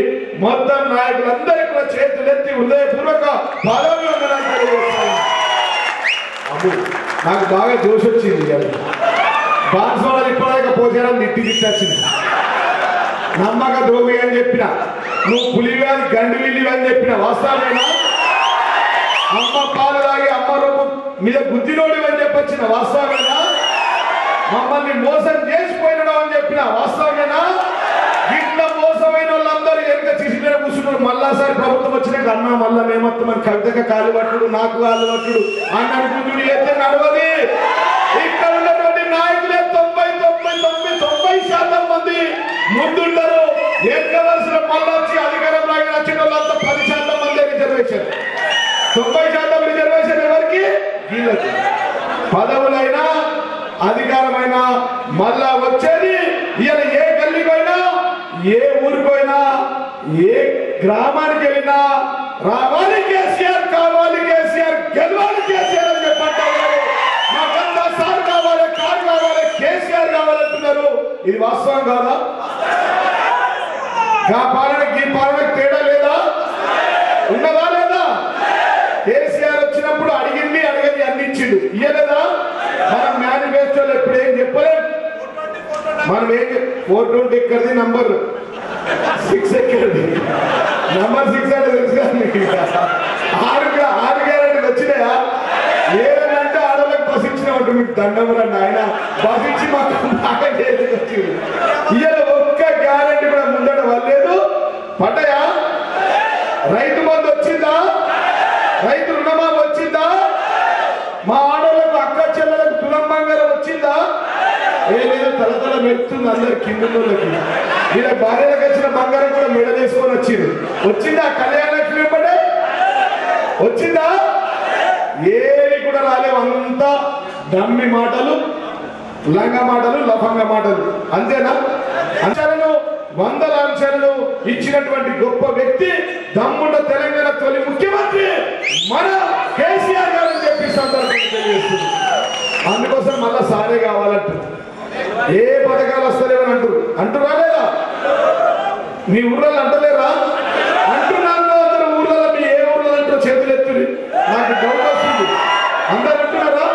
మొత్తం నాయకులందరికీ కూడా చేతులెత్తి హృదయపూర్వక పాదాభివందనాలు తెలియజేస్తాను. నాకు బాగా జోష్ వచ్చింది. బాన్సోళాలు ఇప్పటిదాకా పోచారని తిట్టిచ్చింది. నమ్మక ద్రోహి అని చెప్పిన, నువ్వు పులివ్యాధి గండివిల్లి అని చెప్పిన వాస్తవమేనా? అమ్మ పాలు తాగి అమ్మ రూపు మీద గుద్దినోడి అని చెప్పొచ్చిన వాస్తవమేనా? మమ్మల్ని మోసం చేసిపోయినాడు అని చెప్పిన వాస్తవమేనా? ఇట్లా మోసమైన వాళ్ళందరూ వెనుక చిసి మీద కూర్చున్నారు. మళ్ళాసారి ప్రభుత్వం వచ్చినాక అన్నా మళ్ళా మేమొత్తమని కవితగా కాలు పట్టుడు, నాకు కాలు పట్టుడు అని అనుకుంటుడు అయితే నడవది. ఇక్కడ ఉన్నటువంటి నాయకులే 90% మంది ముందుంటారు. ఎక్కవలసిన మళ్ళీ వచ్చి అధికారంలో వచ్చిన వాళ్ళంతా 10% మంది రిజర్వేషన్. 90% రిజర్వేషన్ ఎవరికి? వీళ్ళకి. పదవులైనా అధికారమైనా మళ్ళా వచ్చేది ఇవాళ ఏ గల్లీకైనా, ఏ ఊరికైనా, ఏ గ్రామానికి వెళ్ళినా రావాలి కేసీఆర్, కావాలి కేసీఆర్, గెలవాలి కేసీఆర్ అని చెప్పంటారు. మాకంతా సార్ కావాలి, కారు కావాలి, కేసీఆర్ కావాలంటున్నారు. ఇది వాస్తవం కాదా? ఆ పాలనకి ఈ పాలనకి తేడా లేదా? ఉన్నదా లేదా? కేసీఆర్ వచ్చినప్పుడు అడిగింది అన్ని ఇచ్చిండు, ఇయ్యలేదా? మనం మేనిఫెస్టోలో ఎప్పుడు ఏం చెప్పలేం. మనం ఏం 420 ఎక్కడిది, నంబర్ 6 ఎక్కడిది, నంబర్ 6 అంటే తెలుసు కదా మీకు. 6 గ్యారెంటీలు వచ్చినాయా? ఏదంటే ఆడలకు బసిచ్చిన ఉంటుంది. మీకు దండం రండి, ఆయన బసిచ్చి మాకు బాగా వచ్చింది. ఇవాళ ఒక్క గ్యారెంటీ కూడా ముందట వల్లేదు. పడ్డాయా? రైతు బంధు వచ్చిందా? రైతు రుణమాఫీ వచ్చిందా? మా ఆడవాళ్ళకు, అక్క చెల్లెలకు తులం బంగారం వచ్చిందా? ఏదో తలతల మెడుతుంది అందరు కిందకి. వీళ్ళ భార్యలకు వచ్చిన బంగారం కూడా మెడ చేసుకొని వచ్చింది. వచ్చిందా? కళ్యాణ లక్ష్మి పడే వచ్చిందా? ఏవి కూడా రాలేవు. అంతా డమ్మి మాటలు, లంగ మాటలు, లఫంగ మాటలు, అంతేనా? అంశాలను, వందల అంశాలను ఇచ్చినటువంటి గొప్ప వ్యక్తి, దమ్ముండ తెలంగాణ తొలి ముఖ్యమంత్రి మన కేసీఆర్ గారు అని చెప్పి సందర్భంగా తెలియజేస్తుంది. అందుకోసం మళ్ళా సారే కావాలంటారు. ఏ పథకాలు వస్తలేవని అంటురా లేదా? మీ ఊర్లో అంటలేరా? అంటున్నారు అందరూ ఊర్లలో. మీ ఏ ఊర్లో అంటారు? చేతులు ఎత్తుంది. నాకు డౌట్ వస్తుంది. అందరు అంటున్నారా?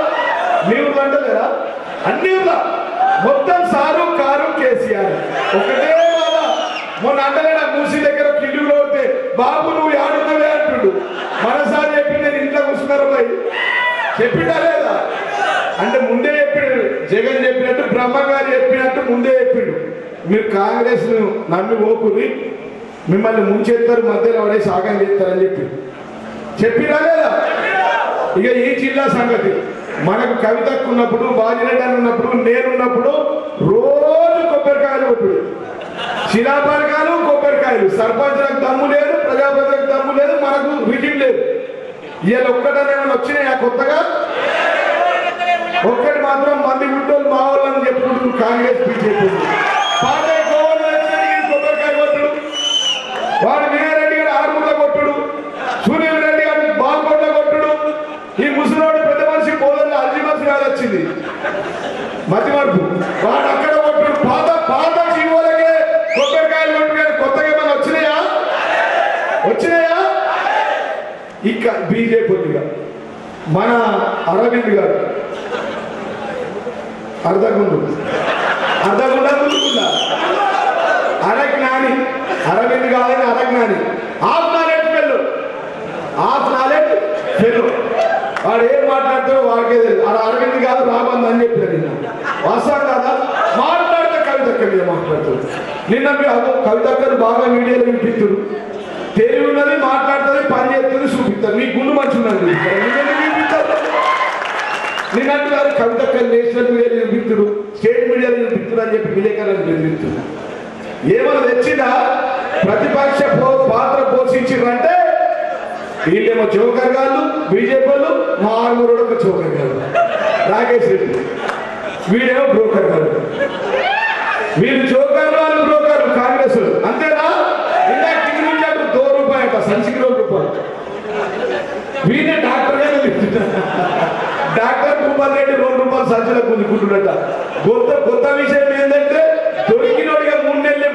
మీ ఊర్లో అంటలేరా? అన్ని ఊర్లో మొత్తం సారు, కారు, కేసీఆర్ ఒకటే బాధ. మొన్న అంటలేడా మూసి దగ్గర కిల్లులో ఉంటే బాబు నువ్వు ఆడుతున్నావే అంటుడు. మనసారి చెప్పి నేను ఇంట్లో కూర్చున్నారు. చెప్పిండా లేదా? అంటే ముందే చెప్పాడు. జగన్ చెప్పినట్టు బ్రహ్మగారు చెప్పినట్టు ముందే చెప్పిండు. మీరు కాంగ్రెస్ ను నమ్మి ఓకుని మిమ్మల్ని ముంచెత్తారు, మధ్యలో పడే సాగం చేస్తారని చెప్పినా లేదా? ఇక ఈ జిల్లా సంగతి మనకు కవితకు ఉన్నప్పుడు, బాజిరెడ్డి ఉన్నప్పుడు, నేనున్నప్పుడు రోజు కొబ్బరికాయలు కొట్టుడు, శిలాపలకాలు కొబ్బరికాయలు. సర్పంచులకు దమ్ము లేదు, ప్రజాపతిలకు దమ్ము లేదు, మనకు రిజిమ్ లేదు. ఇవాళ ఒక్కటనేమన్నా వచ్చినాయా కొత్తగా? ఒక్కటి మాత్రం మంది గుడ్డోలు మా వాళ్ళని చెప్పుకుంటున్నారు కాంగ్రెస్ బీజేపీ. పాత కొబ్బరికాయ కొట్టుడు, వాడు వినయరెడ్డి గారు ఆరుమూల కొట్టుడు, సునీల్ రెడ్డి గారు బాల్కొండ కొట్టుడు, ఈ ముసలోడు పెద్ద మనిషి పోదల్లో అర్జీ మనిషి కాదు వచ్చింది మధ్య వరకు వాడు అక్కడ కొట్టుడు. పాత పాత జీవోలకే కొబ్బరికాయలు కొట్టుకొని కొత్తగా ఏమైనా వచ్చినాయా? వచ్చినాయా? ఇక బీజేపీగా మన అరవింద్ గారు అర్ధగుండు అరజ్ఞాని, అరవింద్ కాదని అరజ్ఞాని, హాఫ్ నాలెడ్జ్ ఫెలో. వాడు ఏం మాట్లాడుతాడో వాడికే తెలియదు. అరవింద్ కాదు రాబంద్ అని చెప్పారు. నిన్న వాస్తవం కాదా? మాట్లాడితే కవితక్క మీద మాట్లాడుతుంది. నిన్న మీరు కవితక్కను బాగా మీడియాలో వినిపిస్తారు. తెలివి ఉన్నది, మాట్లాడుతుంది, పని చేస్తుంది, చూపిస్తారు. మీ గుండు మంచి ఉన్నది నిన్నట్టు కాదు. కవితక్క నేషనల్ మీడియాలో వినిపిస్తారు, స్టేట్ మీడియాలో వినిపిస్తారు అని చెప్పి విలేకరులను బెదిరిస్తున్నారు. ఏమైనా తెచ్చిందా? ప్రతిపక్ష పాత్ర పోషించారంటే వీళ్ళేమో జోకర్ గారు, బీజేపీ వాళ్ళు, మా ఆరుగురు ఒక జోకర్ గారు, రాకేష్ రెడ్డి వీడేమో బ్రోకర్ గారు. వీళ్ళు జోకర్లు, వాళ్ళు బ్రోకర్లు, కాంగ్రెస్ అంతేనా? ఇందాక టికెట్ ఇచ్చాడు ₹2 సంచికి ₹2. వీడే డాక్టర్ గారు డాక్టర్ భూపాల్ రెడ్డి ₹2 సంచుల గుంజుకుంటున్నట్ట. కొత్త విషయం ఏంటంటే దొరికినోడిగా 3 ఏళ్ళే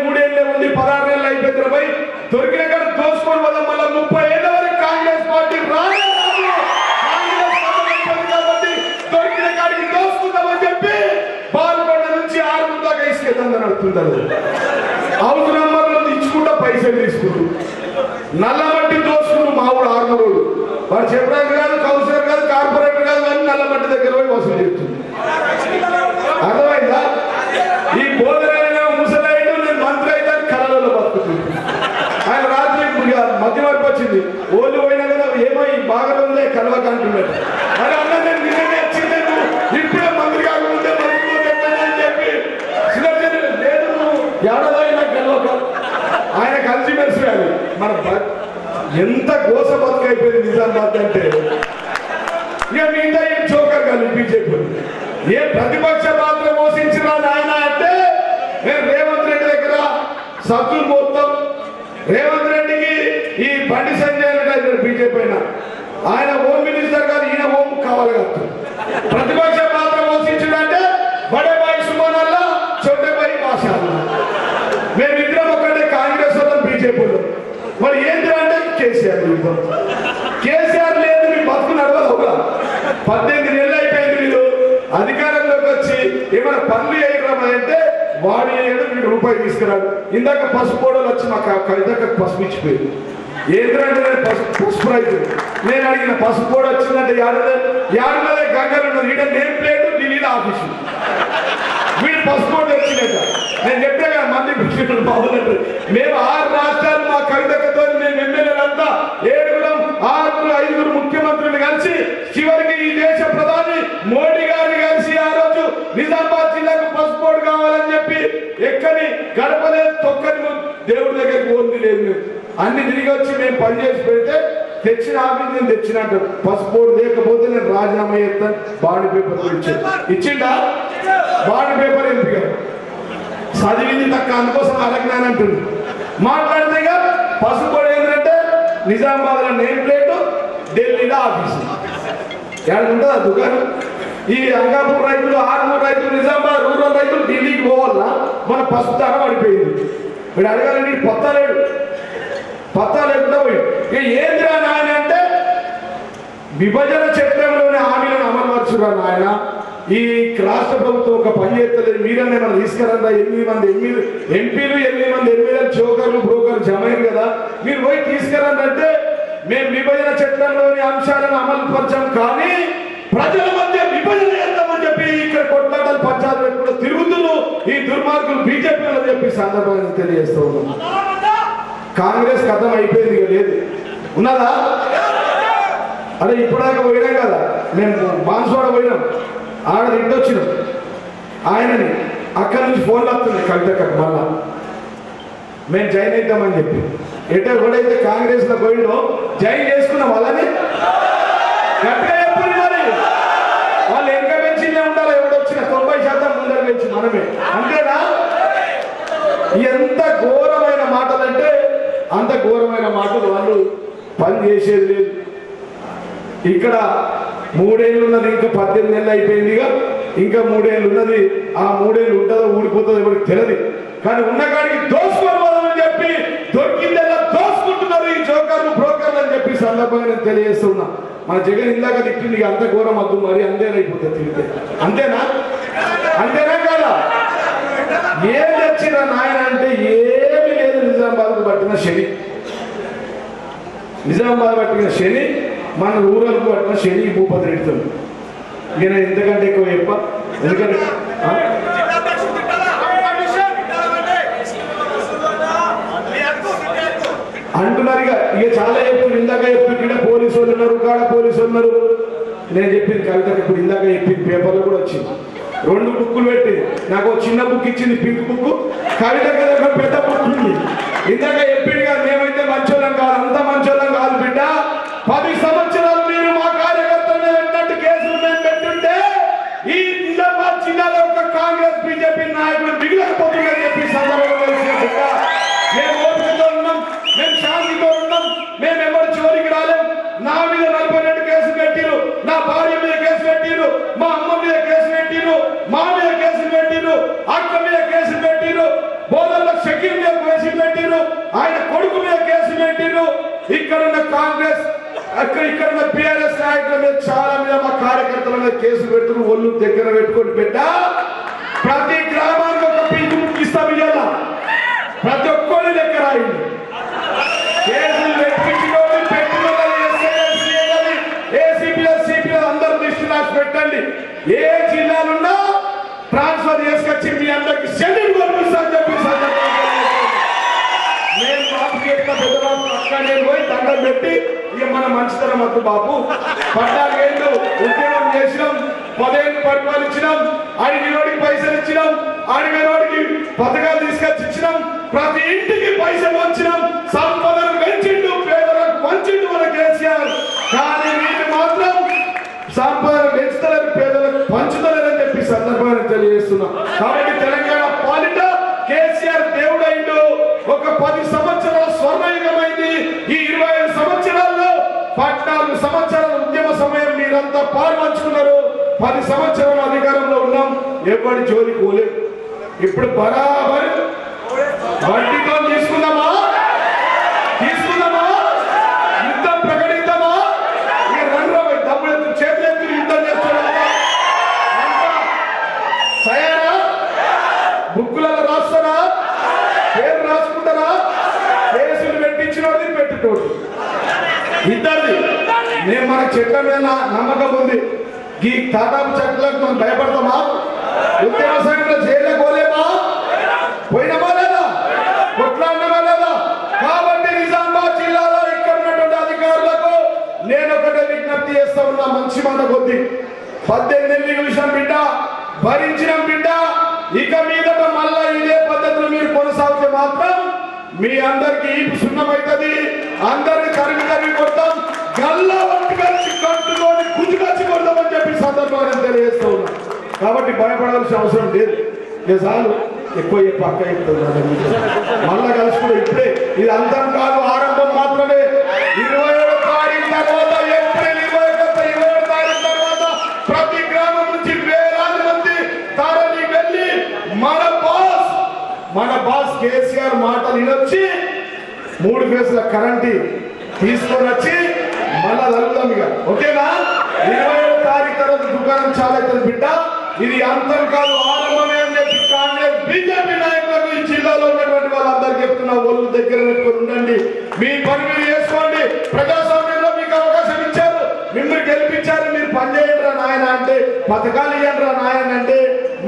ఉంది, 16 ఏళ్ళు అయిపోయిన పోయి దొరికిన కాడ దోసుకొని వల్ల మళ్ళీ 30 ఏళ్ళ వరకు కాంగ్రెస్ పార్టీ కాబట్టి దొరికిన కాడికి దోసుకుందామని చెప్పి బాల్కొండ నుంచి ఆరుమూల దాకా ఇసుకెళ్తాను నడుపుతుంటారు. హౌస్ నంబర్లో ఇచ్చుకుంటా పైసలు తీసుకుంటూ నల్ల మట్టి దోసుకుంటూ మా ఊరు ఆరుమూరోడు. వాడు చెప్పడానికి కాదు, కౌన్సిలర్ కాదు, కార్పొరేటర్ కాదు, కానీ నల్ల మట్టి దగ్గర పోయి వసూలు చేస్తుంది. అర్థమైందా? ఈ బోధన ముసలైడు, నేను మంత్రి అయితే కళలలో బతుకుతుంది. ఆయన రాత్రి మధ్య వరకు వచ్చింది, ఓళ్ళు పోయినా కదా ఏమో ఈ బాగా రోజులే కలవక అంటున్నాడు. మరి అన్న నేను నిన్ననే వచ్చింది, ఇప్పుడే మంత్రి కాకుండా అని చెప్పి లేదు ఏడాది అయినా కలవక. ఆయన కలిసి మెలిసి అది మన ఎంత గోస బతుకైపోయింది నిజామాబాద్ అంటే. ఇక మిగతా ఏం చోకర్ కాదు బీజేపీ. ఏ ప్రతిపక్ష పాత్ర పోషించిన ఆయన అంటే నేను రేవంత్ రెడ్డి దగ్గర సభ్యులు మొత్తం రేవంత్ రెడ్డికి ఈ బండి సంజయ్ అంటే బీజేపీ అయినా ఆయన హోమ్ మినిస్టర్ గారు, ఈయన హోమ్ కావాలి కదా. ప్రతిపక్ష పాత్ర పోషించిందంటే బడే బాయి సుమానల్లా, చోటే బాయి మాషాల్లా. మేమిద్దరం ఒకటే, కాంగ్రెస్ వాళ్ళం, బీజేపీ వాళ్ళం. మరి ఏంటి అంటే కేసీఆర్ కేసీఆర్ లేదు, మీ బతుకు నడవదు. ఒక 18 నెలలు అయిపోయింది. వీళ్ళు అధికారంలోకి వచ్చి ఏమైనా పనులు చేయరామంటే వాడు ఏడు వీడు రూపాయి తీసుకురాడు. ఇందాక పసుపు కోడలు వచ్చి మా కవితకు పసుపు ఇచ్చిపోయింది. ఏంటంటే నేను పసుపు రైతు, నేను అడిగిన పసుపు కోడ వచ్చిందంటే యాడున్నదే గంగలు ఉన్నది, ఈడ నేమ్ ప్లేట్, ఢిల్లీ ఆఫీసు. వీడు పసుపు కోడ వచ్చినట్ట. నేను చెప్పే కదా మంది కూర్చుంటారు బాగున్నట్టు. మేము 6 రాష్ట్రాలు మా కవితతో మేము ఎమ్మెల్యేలంతా 5 ముఖ్యమంత్రులు కలిసి చివరికి ఈ దేశ ప్రధాని మోడీ గారిని కలిసి ఆ రోజు నిజామాబాద్ జిల్లాకు పసుపు కోడ్ కావాలని చెప్పి ఎక్కని గడపలేదు, తొక్కని దేవుడి దగ్గరికి పోంది లేదు. అన్ని తిరిగి వచ్చి మేము పనిచేసి పెడితే తెచ్చిన ఆఫీస్ నేను తెచ్చినట్టు పసుపు కోడ్ లేకపోతే నేను రాజీనామా చేస్తాను. బాండ్ పేపర్ ఇచ్చిండా? బాండ్ పేపర్ ఎంపిక చదివింది తక్కువ, అందుకోసం అలగ్నాని అంటుంది. మాట్లాడితే పసుపు కోడ్ ఏంటంటే నిజామాబాద్ లో నేమ్ ప్లేట్, ఢిల్లీలో ఆఫీసు. ఏడుంటుంది ఆ దుకాణం. ఈ అంగాపూర్ రైతులు, ఆర్మూర్ రైతులు, నిజామాబాద్ రూరల్ రైతులు ఢిల్లీకి పోవాలన్నా మన పసుపు ధర పడిపోయింది. వీడు అడగాలండి పత్తా లేకుండా పోయి. ఇక ఏంద్రా నాయన అంటే విభజన చట్టంలోని హామీలను అమలుపరచురా నాయన. ఈ రాష్ట్ర ప్రభుత్వం ఒక పని చేస్తలేదు, మీరన్నా మనం తీసుకురందా. 8 మంది ఎంపీలు 8 మంది ఎమ్మెల్యేలు చోకర్లు బ్రోకర్లు జమైరు కదా, మీరు పోయి తీసుకురండి అంటే మేము విభజన చట్టంలోని అంశాలను అమలు పరచాం. కానీ ప్రజల మధ్య విభజన చేద్దామని చెప్పి ఇక్కడ కొట్లాటలు పంచాలు పెట్టుకుంటూ తిరుగుతున్నారు ఈ దుర్మార్గులు బీజేపీలో చెప్పి సందర్భంగా తెలియజేస్తూ ఉన్నాం. కాంగ్రెస్ కథం అయిపోయింది, ఇక లేదు. ఉన్నదా? అరే ఇప్పటిదాకా పోయినాం కదా, మేము బాన్స్వాడ పోయినాం, ఆడ ఇంటొచ్చినాం. ఆయనని అక్కడి నుంచి ఫోన్లు వస్తున్నాయి కవితకు, మళ్ళా మేము జాయిన్ అవుతామని చెప్పి ఎటో ఎవడైతే కాంగ్రెస్ లో పోయిండో జాయిన్ చేసుకున్నాం. వాళ్ళని గట్టిగా చెప్పండి. మరి వాళ్ళు ఎంత పెంచిందే ఉండాలి, ఎవడొచ్చిన 90% ముందర పెంచి మనమే, అంతేనా? ఎంత ఘోరమైన మాటలంటే అంత ఘోరమైన మాటలు. వాళ్ళు పని చేసేది లేదు. ఇక్కడ 3 ఏళ్ళు ఉన్నది, ఇంకా 18 నెలలు అయిపోయిందిగా, ఇంకా 3 ఏళ్ళు ఉన్నది. ఆ 3 ఏళ్ళు ఉంటుందో ఊడిపోతుందో ఎవరికి తెలియదు. కానీ ఉన్న కాడికి దోసుకోవాలని చెప్పి దొరికిందల్లా దోసుకుంటున్నారు ఈ జోకర్లు బ్రోకర్లు అని చెప్పి సందర్భంగా నేను తెలియజేస్తున్నా. మన జగన్ ఇందాక తిట్టింది, అంత ఘోరం వద్దు మరి, అంతేనైపోతుంది తిరిగితే. అంతేనా? అంతేనా కాదా? ఏం తెచ్చిన నాయన అంటే ఏమి లేదు. నిజామాబాద్ పట్టిన శని, నిజామాబాద్ పట్టిన శని, మన రూరల్కు పట్టిన శని భూపతి రెడ్డితో. ఇక నేను ఇంతకంటే ఎక్కువ చెప్ప, ఎందుకంటే అంటున్నారు. ఇక చాలా చెప్తున్నారు. ఇందాక చెప్తున్నారు ఇక్కడ పోలీసు వాళ్ళు ఉన్నారు, కాడ పోలీసు ఉన్నారు. నేను చెప్పింది కవితకు ఇప్పుడు ఇందాక చెప్పింది, పేపర్లో కూడా వచ్చింది. 2 బుక్కులు పెట్టి నాకు చిన్న బుక్ ఇచ్చింది, పింక్ బుక్. కవిత కదా పెద్ద బుక్ ఉంది. ఇందాక చెప్పింది కదా, మేమైతే మంచోళ్ళం కాదు, అంత మంచోళ్ళం కాదు బిడ్డ. 10 సంవత్సరాలు మీరు మా కార్యకర్తలు వెంటట్టు కేసులు మేము పెట్టుంటే ఈ నిజామాబాద్ జిల్లాలో ఒక కాంగ్రెస్ బీజేపీ నాయకులు మిగిలిపోతుందని చెప్పి సందర్భంగా తెలిసిన బిడ్డ. మేము ఓపికతో ఉన్నాం, మేము శాంతితో ఉన్నాం, మేము ఎవరు చివరికి రాలేం. నా మీద 42 కేసులు పెట్టిరు, నా భార్య మీద కేసు పెట్టిరు, మా అమ్మ మీద కేసు పెట్టిరు, మా మీద కేసులు పెట్టిరు, అక్క మీద కేసులు పెట్టిరు, బోధనలో షకీర్ మీద కేసులు పెట్టిరు, ఆయన కొడుకు మీద కేసు పెట్టిరు. ఇక్కడున్న కాంగ్రెస్ ఇక్కడున్న టీఆర్ఎస్ నాయకుల మీద చాలా మీద మా కార్యకర్తల మీద కేసులు పెడుతున్నారు. ఒళ్ళు దగ్గర పెట్టుకొని బిడ్డ, ప్రతి గ్రామానికి ఒక పింక్ బుక్ ఇస్తాం. ఇయ్యాల ప్రతి ఒక్కరి దగ్గర అయింది కేసులు పెట్టించుకోండి, ఏసీపీలు అందరూ లిస్టు రాసి పెట్టండి. ఏ జిల్లాలున్నా ట్రాన్స్ఫర్ చేసుకొచ్చి మీ అందరికి సెంటర్ పంపిస్తాను చెప్పి నేను బాబు చేసిన పెద్ద బాబు అక్కడ నేను పోయి దండం పెట్టి, ఇక మన మంచితనం వద్దు బాబు, 14 ఏళ్ళు ఉద్యోగం చేసినాం, 10 ఏళ్ళు పరిపాలించినాం, అడిగినోడికి పైసలు ఇచ్చినాం, అడిగినోడికి పథకాలు తీసుకొచ్చి ఇచ్చినాం, ప్రతి ఇంటికి పైసలు వచ్చినాం, సంపదను పెంచిండు, పేదలకు పంచిండు మన కేసీఆర్. కానీ వీళ్ళు మాత్రం సంపదను పెంచుతలేరు, పేదలకు పంచుతలేరని చెప్పి సందర్భాన్ని తెలియజేస్తున్నాం. కాబట్టి తెలంగాణ పాలిట కేసీఆర్ దేవుడైండు. ఒక 10 సంవత్సరాల స్వర్ణయుగమైంది. ఈ 25 సంవత్సరాల్లో 14 సంవత్సరాల ఉద్యమ సమయం మీరంతా పాల్పంచుకున్నారు. 10 సంవత్సరాల అధికారంలో ఉన్నాం, ఎవరి జోలి పోలేదు. ఇప్పుడు బరాబర్ వడ్డీతో తీసుకుందామా, యుద్ధం ప్రకటిద్దామా? ఇక రండ్రా డబ్బులు చేతులెత్తి యుద్ధం చేస్తున్నామా? తయారా? బుక్కులలో రాస్తారా, పేరు రాసుకుంటారా? కేసులు పెట్టించినోడి పెట్టుకోడు ఇద్దరిది. నేను మన చెట్ల మీద నమ్మకం ఉంది. ఈ తాటాపు చెట్లకు మనం భయపడతామా? ఉద్యమ సంఘంలో జైల్లో పోలేమా? పోయినమా లేదా? కొట్లాడినమా లేదా? కాబట్టి నిజామాబాద్ జిల్లాలో ఇక్కడ ఉన్నటువంటి అధికారులకు నేను ఒకటే విజ్ఞప్తి చేస్తా ఉన్నా, మంచి మాట కొద్ది. 18 ఏళ్ళు చూసాం బిడ్డ, భరించినాం బిడ్డ. ఇక మీదట మళ్ళా ఇదే పద్ధతులు మీరు కొనసాగితే మాత్రం మీ అందరికి ఈ సున్నమైతుంది. అందరిని తరిమి కొడతాం, గల్లా వంటి కలిసి కట్టుకొని గుజ్జుకొచ్చి కొడతామని చెప్పి సందర్భంగా తెలియజేస్తూ ఉన్నా. కాబట్టి భయపడాల్సిన అవసరం లేదు. చాలు, ఎక్కువ పక్క చెప్తుంది మళ్ళా కలుసుకుని. ఇప్పుడే ఇది అంతం కాదు, ఆరంభం మాత్రమే. 27వ తారీఖు తర్వాత, ఏప్రిల్ 27వ తారీఖు తర్వాత ప్రతి గ్రామం నుంచి వేలాది మంది తరలి వెళ్ళి మన బాస్ కేసీఆర్ మాటలు వినొచ్చి 3 ఫేజ్ల కరెంటు తీసుకొని వచ్చి మళ్ళా జరుగుతాం. ఇక ఓకేనా? 27వ తారీఖు తర్వాత దుకాణం చాలా అవుతుంది బిడ్డ. ఇది అంతం కాదు, ఆరంభమే అని చెప్పి కాంగ్రెస్ బీజేపీ నాయకులకు ఈ జిల్లాలో ఉన్నటువంటి వాళ్ళందరికీ చెప్తున్నా, ఒళ్ళు దగ్గర పెట్టుకొని ఉండండి, మీ పని మీరు చేసుకోండి. ప్రజాస్వామ్యంలో మీకు అవకాశం ఇచ్చారు, మిమ్మల్ని గెలిపించారు, మీరు పనిచేయండి. పథకాలు ఇవ్వండి నాయన అంటే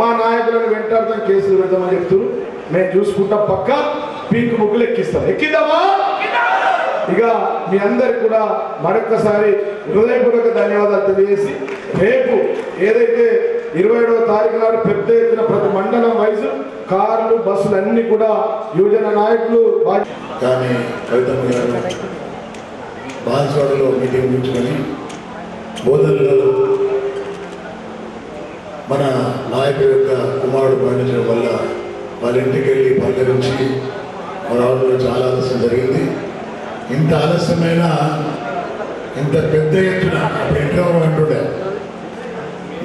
మా నాయకులను వెంటాడుతాం కేసులు పెడతామని చెప్తున్నారు. మేము చూసుకుంటాం, పక్క పీక్ ముగ్గులు ఎక్కిస్తాం. ఎక్కిద్దామా? ఇక మీ అందరికి కూడా మరొక్కసారి హృదయపూర్వక ధన్యవాదాలు తెలియజేసి, రేపు ఏదైతే 27వ తారీఖు నాడు పెద్ద ఎత్తున ప్రతి మండలం వైజు కార్లు బస్సులు అన్ని కూడా యువజన నాయకులు కానీ కవితమ్మ గారు బాన్స్వాడలో మీటింగ్ ఉంచుకొని బోధనలలో మన నాయకుడి యొక్క కుమారుడు మరణించడం వల్ల వాళ్ళ ఇంటికి వెళ్ళి పలకరించి రావడంలో చాలా ఆలస్యం జరిగింది. ఇంత ఆలస్యమైన ఇంత పెద్ద ఎత్తున అప్పుడు ఇంట్లో అంటుండే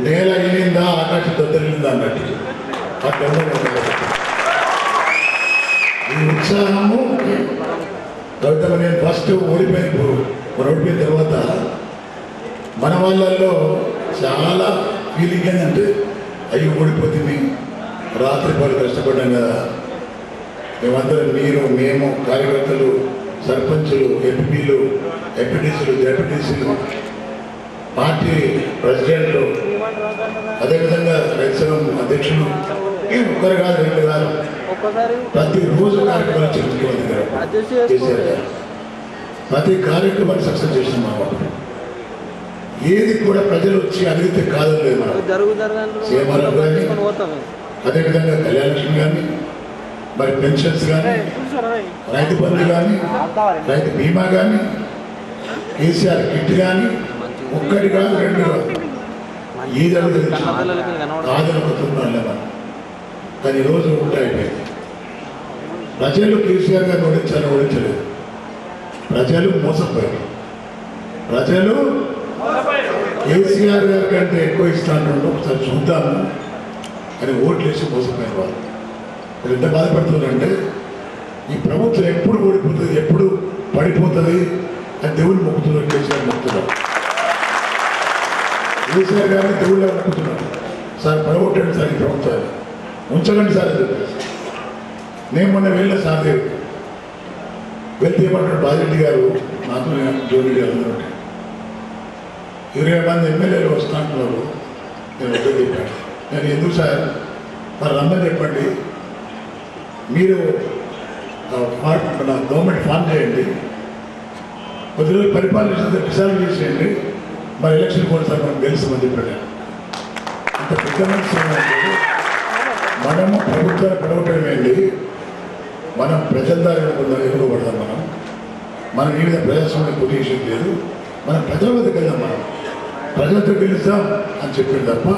నేల ఇల్లిందా ఆకాశం దొద్దలిందా అన్నట్టు అట్లా ఈ ఉత్సాహము కవితమ్మ నేను ఫస్ట్ ఓడిపోయిన తర్వాత మన వాళ్ళల్లో చాలా ఫీలింగ్ ఏంటంటే అయ్యి ఓడిపోతుంది, రాత్రి పలు కష్టపడ్డాం కదా మేమందరం, మేము కార్యకర్తలు, సర్పంచులు, ఎంపీలు, ఎంపీటీసీలు, జెడ్పీటీసీలు, పార్టీ ప్రెసిడెంట్లు, అదేవిధంగా రైతు సంఘం అధ్యక్షులు, ఒక్కరు కాదు రెండు కాదు ప్రతిరోజు కార్యక్రమాలు ముఖ్యమంత్రి గారు కేసీఆర్ గారు ప్రతి కార్యక్రమాన్ని సక్సెస్ చేసిన మా వాళ్ళు. ఏది కూడా ప్రజలు వచ్చి అడిగితే కాదని లేదు మనం. సీఎంఆర్ఎఫ్ కానీ, అదేవిధంగా కళ్యాణలక్ష్మి కానీ, మరి పెన్షన్స్ కానీ, రైతు బంధు కానీ, రైతు బీమా కానీ, కేసీఆర్ కిట్ కానీ, ఒక్కటి కాదు రెండు కాదు, ఏది అడుగుతుంది కాదనుకుంటున్నాం. కానీ ఈరోజు ఉంటాయిపోయింది. ప్రజలు కేసీఆర్ గారిని ఓడించలేదు, ప్రజలు మోసపోయారు. ప్రజలు కేసీఆర్ గారి కంటే ఎక్కువ ఇస్తాను ఒకసారి చూద్దాము అని ఓట్లు వేసి మోసపోయిన వాళ్ళు ఎంత బాధపడుతుందంటే ఈ ప్రభుత్వం ఎప్పుడు ఓడిపోతుంది, ఎప్పుడు పడిపోతుంది అని దేవుళ్ళు మొక్కుతున్నారు. కేసీఆర్ మొక్కుతున్నారు, కేసీఆర్ గారిని దేవుళ్ళ మొక్కుతున్నారు. సార్ పడగొట్టండి సార్ ఈ ప్రభుత్వాన్ని, ఉంచకండి సార్ అని చెప్పేసి. నేను మొన్న వెళ్ళిన సార్ దగ్గర వెళ్తే ఏమంటాడు బాజిరెడ్డి గారు నాతో జోడి గారు అన్నట్టు 20 మంది ఎమ్మెల్యేలు వస్తా అంటున్నారు. నేను వద్ద చెప్పాను, నేను ఎందుకు సార్ మరి రమ్మని చెప్పండి, మీరు గవర్నమెంట్ ఫామ్ చేయండి, కొద్ది రోజులు పరిపాలన డిసైడ్ చేసేయండి, మరి ఎలక్షన్ కూడా సార్ మనం గెలుస్తామని చెప్పాడు. అంత పెద్ద మనిషి మనము ప్రభుత్వాన్ని పడగొట్టడం ఏంటి, మనం ప్రజల దారిలో ఎదురుపడదాం. మనం ఈ విధంగా ప్రజాస్వామ్య పొజిషన్ లేదు, మనం ప్రజల వద్దకు వెళ్దాం, మనం ప్రజలతో గెలుస్తాం అని చెప్పాడు తప్ప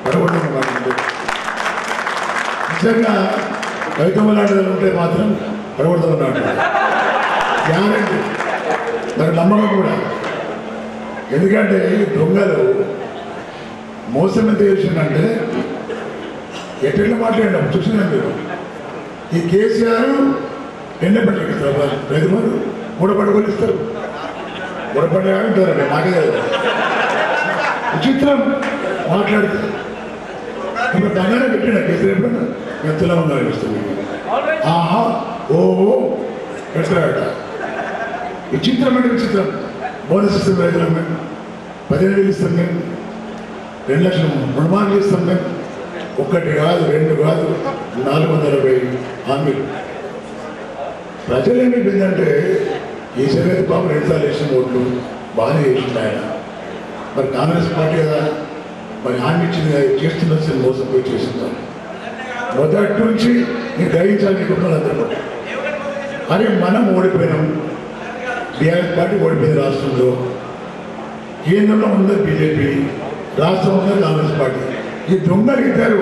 పడగొట్టడం మాట్లాడు. నిజంగా కవితమ్మ లాంటిది ఉంటే మాత్రం పడగొడతామన్నాడు గ్యారెంటీ, నాకు నమ్మకం కూడా. ఎందుకంటే దొంగలు మోసం ఎంత చేసిందంటే ఎట్లా మాట్లాడినాం చూసినా మీరు. ఈ కేసీఆర్ ఎండపట్టిస్తారు రైతులు మూడపడుకొని ఇస్తారు, మూడపడి అంటారండి నాకే కదా విచిత్రం మాట్లాడుతారు. ఇప్పుడు దంగానే పెట్టిన కేసీఆర్ ఎప్పుడన్నా ఎంతలా ఉందో అనిపిస్తుంది. ఆహా ఓహో పెడతాడట. విచిత్రం అంటే విచిత్రం. బోనస్ ఇస్తాం రైతులకు, మేము 15,000 ఇస్తాం, మేము 2 లక్షలు రుణమాలు ఇస్తాం, మేము ఒకటి కాదు రెండు కాదు 450 హామీలు. ప్రజలు ఏమైపోయిందంటే ఈ సమేత బాబు 2 సార్లు వేసిన ఓట్లు బాగానే చేసింది ఆయన. మరి కాంగ్రెస్ పార్టీ కదా మరి హామీ ఇచ్చింది చేస్తున్న మోసం పోయి చేస్తుంటాం. మొదటి నుంచి నేను గ్రహించాలని అందరూ అరే మనం ఓడిపోయినాం, బీఆర్ఎస్ పార్టీ ఓడిపోయింది రాష్ట్రంలో, కేంద్రంలో ఉన్నది బీజేపీ, రాష్ట్రంలో ఉన్నది కాంగ్రెస్ పార్టీ. ఈ దొంగలు ఇద్దరు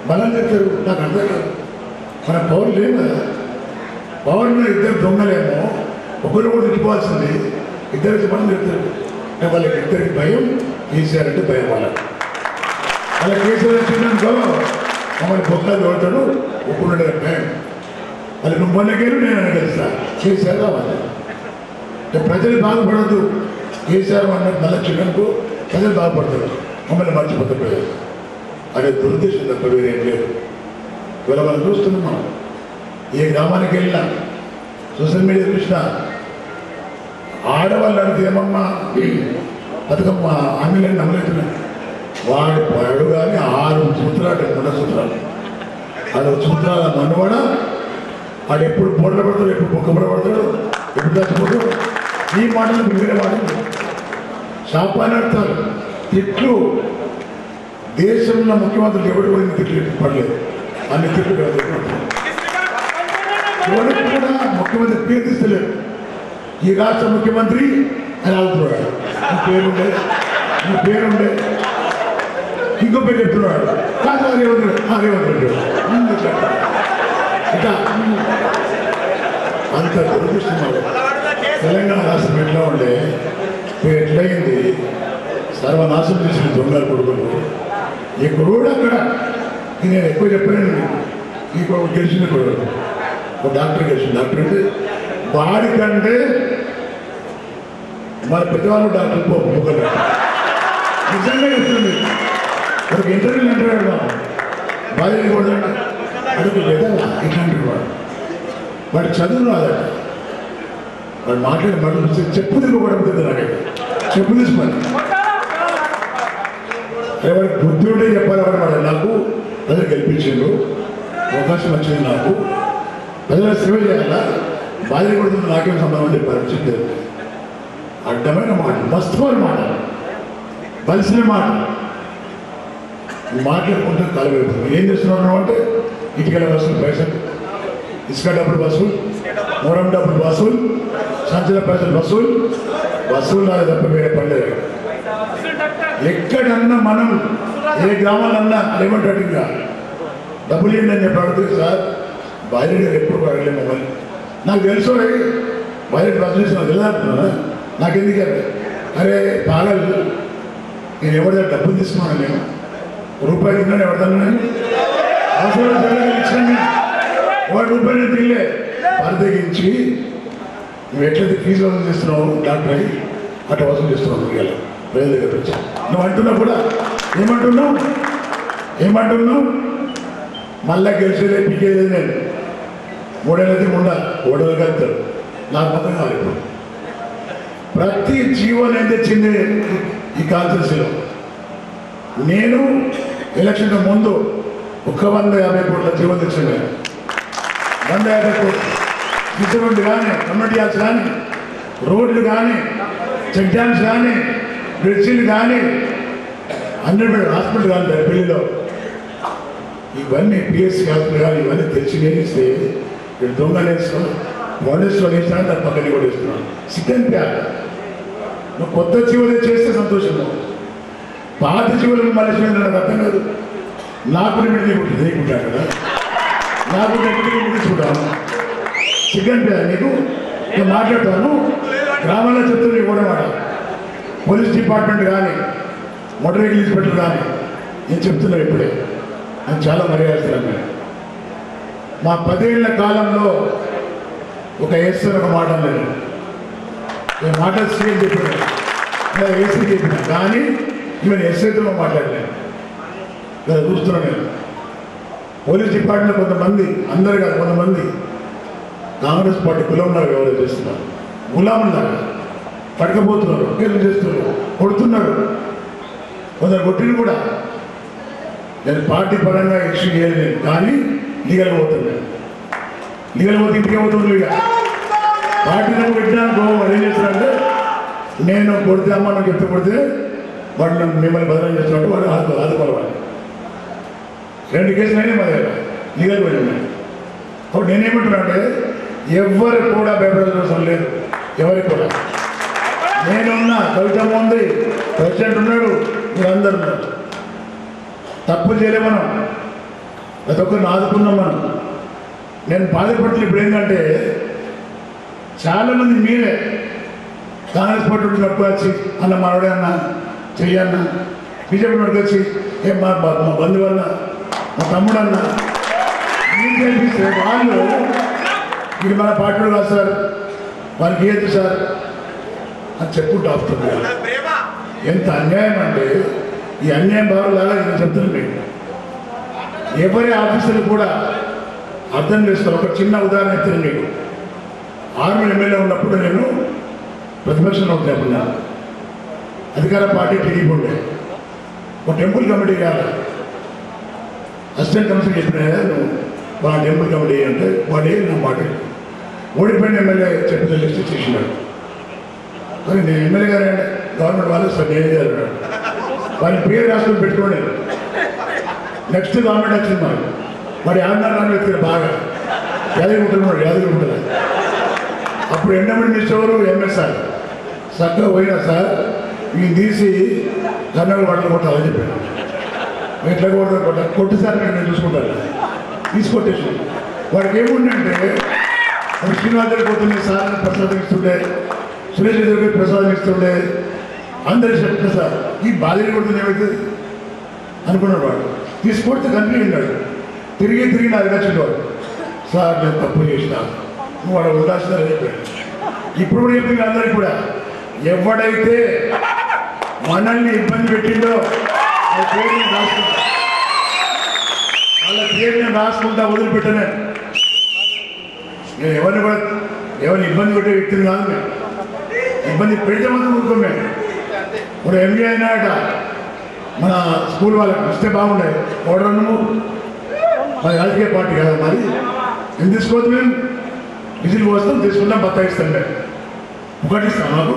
బలం చెప్తారు. నాకు అర్థం కాదు, మన పవర్ లేదు కదా, పవర్లో ఇద్దరు దొంగలేమో ఒకరు కూడా తెచ్చుకోవాల్సింది, ఇద్దరికి మనం చెప్తారు. వాళ్ళకి ఇద్దరికి భయం, కేసీఆర్ అంటే భయం. వాళ్ళ కేసీఆర్ వచ్చిందనుకో మమ్మల్ని బొక్కలు కొడతాడు, ఒప్పుకుంటే భయం. అది నువ్వు మొన్నకేరు నేను తెలుస్తా కేసీఆర్ రావాలి. ప్రజలు బాగుపడద్దు, కేసీఆర్ అన్నట్టు మళ్ళీ చిన్నకు ప్రజలు బాగుపడతారు, మమ్మల్ని మర్చిపోతారు. అదే దురుద్దేశం తప్ప వేరేం లేదు. ఇవాళ మనం చూస్తున్నాం, ఏ గ్రామానికి వెళ్ళినా సోషల్ మీడియా చూసినా ఆడవాళ్ళు అడిగితే ఏమమ్మా బతుకమ్మ ఆమెలని నమ్మలేతున్నాయి. వాడి పడు కానీ 6 సూత్రాలు 2 సూత్రాలు అది సూత్రాల మనవాడ వాడు ఎప్పుడు బోర్ల పడతాడు, ఎప్పుడు బొక్కబడ పడతాడు, ఎప్పుడు చచ్చిపోతాడు. ఈ మాటలు మిగిలిన మాటలు శాపానార్థాలు తిట్లు. దేశంలో ముఖ్యమంత్రులు ఎవరు కూడా ఇన్ని తిట్లు పడలేదు, అన్ని తిట్లు కాదు. ఎవరికి కూడా ముఖ్యమంత్రి కీర్తిస్తలేరు. ఈ రాష్ట్ర ముఖ్యమంత్రి అని అవుతున్నాడు, నీ పేరుండే ఇంకో పేరు చెప్తున్నాడు కాదు రేవంత్ రెడ్డి ఇట్లా అంత దురదృష్టం. తెలంగాణ రాష్ట్రం ఎట్లా ఉండే ఎట్లయింది, సర్వనాశనం చేసిన దొంగల కొడుకులు ఇక్కడ కూడా అక్కడ. నేను ఎక్కువ చెప్పాను, ఈ గెలిచిన కొడుకు ఒక డాక్టర్ గెలిచిన డాక్టర్ అంటే వాడికంటే మన పెద్దవాళ్ళు డాక్టర్ పోగలరు. నిజంగా చెప్తుంది. ఒక ఇంటర్వ్యూలు అంటాడు బాధ్యత కూడా అడుగు పెద్దవా ఇట్లాంటి వాడు చదువు రాదట, వాడు మాట్లాడే మాటలు చెప్పు దిగబడుతుంది. నాకైతే చెప్పు తీసుకుని అదే వాడికి బుద్ధి ఉంటే చెప్పాలి. వాడు నాకు ప్రజలు గెలిపించిండు, అవకాశం వచ్చింది, నాకు ప్రజల సేవ చేయాలా, బాధ్యత పడుతుంది, నాకేం సంబంధం చెప్పారు. చెప్పేది అడ్డమైన మాట, మస్తుమైన మాట, బలిసిన మాట మాట్లాడుకుంటే కలవైపు. ఏం చేస్తున్నావు అంటే ఇటుకల వసూలు పైసలు, ఇసుక డబ్బులు వసూలు, మూరం డబ్బులు వసూలు, సంచల పైసలు వసూలు రాదు తప్ప వేరే పండుగ. ఎక్కడన్నా మనం ఏ గ్రామాలన్నా ఏమంటాడు ఇంకా డబ్బులు ఏంటని చెప్పి అడుగుతుంది. సార్ బాధ్యత గారు ఎప్పుడు అడగలేదు మమ్మల్ని. నాకు తెలుసు బాధ్యత బస్ చేసిన వెళ్ళాడుతున్నా, నాకు ఎందుకంటే అరే పాగలు నేను ఎవరిదా డబ్బులు తీసుకున్నాను, నేను రూపాయలు తిన్నాను, ఎవరిదన్నా అవసరం ఇచ్చాను, వాడు రూపాయలు తినలే. పరిదగించి నువ్వు ఎట్లయితే ఫీజు వసూలు చేస్తున్నావు డాక్టర్ అయ్యి అట్లా వసూలు చేస్తున్నావు ఇవాళ ప్రజల దగ్గర వచ్చి. నువ్వు అంటున్నావు కూడా ఏమంటున్నావు మళ్ళా గెలిచేదే పీకేది. నేను 3 ఏళ్ళది ఉండాలి, ఓడలు కలుపుతారు, నాకు మొత్తం కాదు. ఇప్పుడు ప్రతి జీవోని ఏం తెచ్చింది ఈ కాన్స్టిట్యూన్సీలో. నేను ఎలక్షన్ ముందు 150 కోట్ల జీవో తెచ్చింది. 150 కోట్లు డిసెంబర్ కానీ, కమ్యూనిటీ హాల్స్ కానీ, రోడ్లు కానీ, చెక్ డ్యామ్స్ కానీ, బ్రిడ్జిలు కానీ, 100 బెడ్ హాస్పిటల్ కానీ పెళ్లిలో ఇవన్నీ పిఎస్సీ హాస్పిటల్ కానీ ఇవన్నీ తెచ్చి నేనిస్తే వీళ్ళు దొంగలేస్తాను, మోడేస్లో వేసినా దాని పక్కన కూడా ఇస్తున్నాను. సిద్ధం ప్యాక్ నువ్వు కొత్త జీవులు చేస్తే సంతోషము, పాత జీవులను మనిషి నాకు అర్థం కాదు. నాకు నీకుంటాను కదా, నాకు తీసుకుంటాను. చికెన్ ప్యాక్ నీకు నేను మాట్లాడతాను. గ్రామాల్లో చెప్తాను నీకు కూడా మాట. పోలీస్ డిపార్ట్మెంట్ కానీ, మోటార్ వెహికల్ ఇన్స్పెక్టర్ కానీ నేను చెప్తున్నాను ఇప్పుడే. నేను చాలా మర్యాదస్తున్నాను. మా 10 ఏళ్ల కాలంలో ఒక ఎస్ఐ ఒక మాట అన్నాను. నేను మాట సీఎం చెప్పాను, ఏసీ చెప్పిన, కానీ ఈవెన్ ఎస్ఐతో మాట్లాడలేను కదా. చూస్తున్నాను నేను పోలీస్ డిపార్ట్మెంట్ కొంతమంది, అందరు కాదు కొంతమంది కాంగ్రెస్ పార్టీ కులంలో ఎవరో చేస్తున్నారు, గులామున్నారు, పడకపోతున్నారు, కేసులు చేస్తున్నారు, కొడుతున్నారు, కొందరు కొట్టిన కూడా. నేను పార్టీ పరంగా ఇష్యూ చేయలేదు, కానీ లీగల్ పోతున్నాను. లీగల్ పోతే ఇంటికి పోతుంది. ఇక పార్టీ నాకు పెట్టినాను. వాడు ఏం చేస్తారంటే నేను కొడితే అమ్మ నాకు చెప్తే కొడితే వాడు నన్ను మిమ్మల్ని బదనం చేస్తున్నట్టు వాడు ఆదుకోవాలి. 2 కేసులు అయినా మా దగ్గర లీగల్ పోయినా. అప్పుడు నేనేమంటున్నా అంటే ఎవరు కూడా భయపడాల్సిన అవసరం లేదు, ఎవరికి కూడా. నేనున్నా, కవితమ్మ ఉంది, ప్రెసిడెంట్ ఉన్నాడు, మీరందరూ ఉన్నారు. తప్పు చేయలే మనం, ప్రతి ఒక్కరిని ఆదుకున్నాం మనం. నేను బాధపడుతున్న ఇప్పుడు ఏంటంటే చాలామంది మీరే కాంగ్రెస్ పార్టీ నడుపుకొచ్చి అన్న మనోడే అన్న చెయ్యన్న, బీజేపీ నడుకొచ్చి ఏం మా బంధువు అన్న, మా తమ్ముడు అన్న, మీకు కనిపిస్తే వాళ్ళు ఇది మన పార్టీలు కాదు సార్, వాళ్ళకి ఏది సార్ అని చెప్పుకుంటూ వస్తుంది. ఎంత అన్యాయం అంటే ఈ అన్యాయం బాగులాగా నేను చెప్తున్నాను మీకు. ఎవరి ఆఫీసులు కూడా అర్థం చేస్తారు. ఒక చిన్న ఉదాహరణ ఇస్తాను మీకు. ఆర్మీ ఎమ్మెల్యే ఉన్నప్పుడు నేను ప్రతిపక్షంలో ఉంటున్నాను. అధికార పార్టీ టీడీపీ ఉండే. ఒక టెంపుల్ కమిటీ కాదు, అసిస్టెంట్ కమిషన్ చెప్పిన నువ్వు మా టెంపుల్ కమిటీ అంటే వాడే నా మాట ఓడిపోయిన ఎమ్మెల్యే చెప్పిన లిస్ట్ చేసినాడు. కానీ నేను ఎమ్మెల్యే గారు గవర్నమెంట్ వాళ్ళు సార్ నేను చేయాలి వారి పేరు రాసుకొని పెట్టుకోండి. నెక్స్ట్ గవర్నమెంట్ వచ్చింది మాకు మరి ఆంధ్రాన్ని వ్యక్తులు బాగా యాదగిరి అప్పుడు ఎండమెంట్ మినిస్టర్ ఎవరు ఎంఎస్ఆర్ చక్కగా పోయినా సార్ ఈయన తీసి కర్ణాటక బట్టలు కొట్టాలని చెప్పాను. ఎట్లా కొట్టి సార్ నేను చూసుకుంటాను తీసుకొట్టేసి వాడికి ఏముందంటే శ్రీనివాస్ దగ్గర పోతుండే సార్ ప్రసాదం ఇస్తుండే, సురేష్ దగ్గర ప్రసాదం ఇస్తుండే, అందరూ చెప్తే సార్ ఈ బాధ్యత కొడుతుంది ఏమవుతుంది అనుకున్నాడు. వాడు తీసుకొడితే కంటిన్యూ ఉన్నాడు. తిరిగి నా దగ్గర వచ్చేవాడు సార్ నేను తప్పు చేసిన నువ్వు వాడు ఉండాల్సిందని చెప్పాడు. ఇప్పుడు కూడా చెప్పింది అందరికీ కూడా ఎవడైతే మనల్ని ఇబ్బంది పెట్టిండో వాళ్ళ పేరు నేను రాసుకుంటా వదిలిపెట్టాను. నేను ఎవరిని ఇబ్బంది పెట్టే వ్యక్తిని కాదు. మేము ఇబ్బంది పెడితే మాత్రం ఊరుకోం. మేము ఇప్పుడు ఎంబీ అయినాక మన స్కూల్ వాళ్ళకి వస్తే బాగుండేది. ఓడరన్ను మరి రాజకీయ పార్టీ కదా మరి ఎందుకు తీసుకోవద్దు. మేము విజిల్ పోస్తాం తీసుకుంటాం బత్తాయిస్తాం. మేము ఒకటిస్తాం. మాకు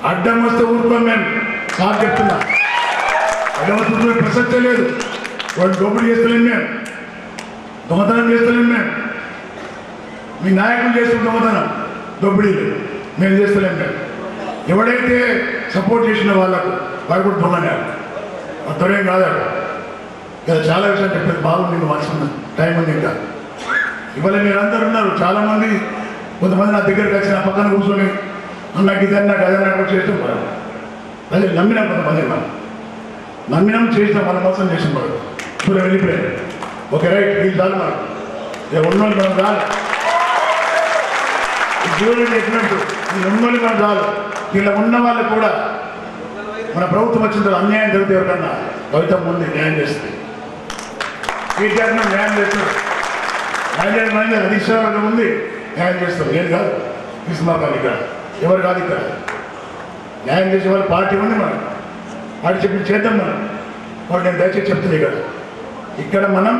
అడ్డం వస్తే ఊరుకోం. మేము సార్ చెప్తున్నా అడ్డం వస్తే ప్రసక్తే లేదు. వాడు దోపిడీ చేస్తలేము, మేము దొంగతనం చేస్తలేము. మేము మీ నాయకులు చేస్తున్న దొంగతనం దోపిడీలు మేము చేస్తలేము. మేము ఎవడైతే సపోర్ట్ చేసిన వాళ్ళకు వాడు కూడా దొంగనే అర్థమేం కాదు. ఇలా చాలా విషయాలు చెప్పేది బాగుంది. మనసు టైం ఉంది. ఇంకా ఇవాళ మీరు అందరూ ఉన్నారు చాలామంది. కొంతమంది నా దగ్గరికి వచ్చి నా పక్కన కూర్చొని నాకు ఇదన్నా అదన్నా కూడా చేస్తాం. అదే నమ్మినాం. కొంతమంది మనం నమ్మినాం చేసినాం. మన మోసం చేసిన వాళ్ళు చూడ వెళ్ళిపోయారు. ఓకే రైట్ వీళ్ళు చాలు మనం ఉన్నోళ్ళు మనం చాలు. జీవులు చెప్పినట్టు వీళ్ళు ఉన్నోళ్ళు మనం చాలు. వీళ్ళ ఉన్న వాళ్ళు కూడా మన ప్రభుత్వం వచ్చిన తర్వాత అన్యాయం జరిగితే ఎవరికన్నా కవిత ముందు న్యాయం చేస్తుంది. కేటీఆర్ న్యాయం చేస్తారు. న్యాయం అధిష్టానం ఉంది న్యాయం చేస్తారు. నేను కాదు తీసుమాకాలి ఇక్కడ ఎవరు కాదు. ఇక్కడ న్యాయం చేసే వాళ్ళు పార్టీ ఉంది. మనం పార్టీ చెప్పి చేద్దాం. మనం వాడు నేను దయచేసి చెప్తుంది ఇక్కడ మనం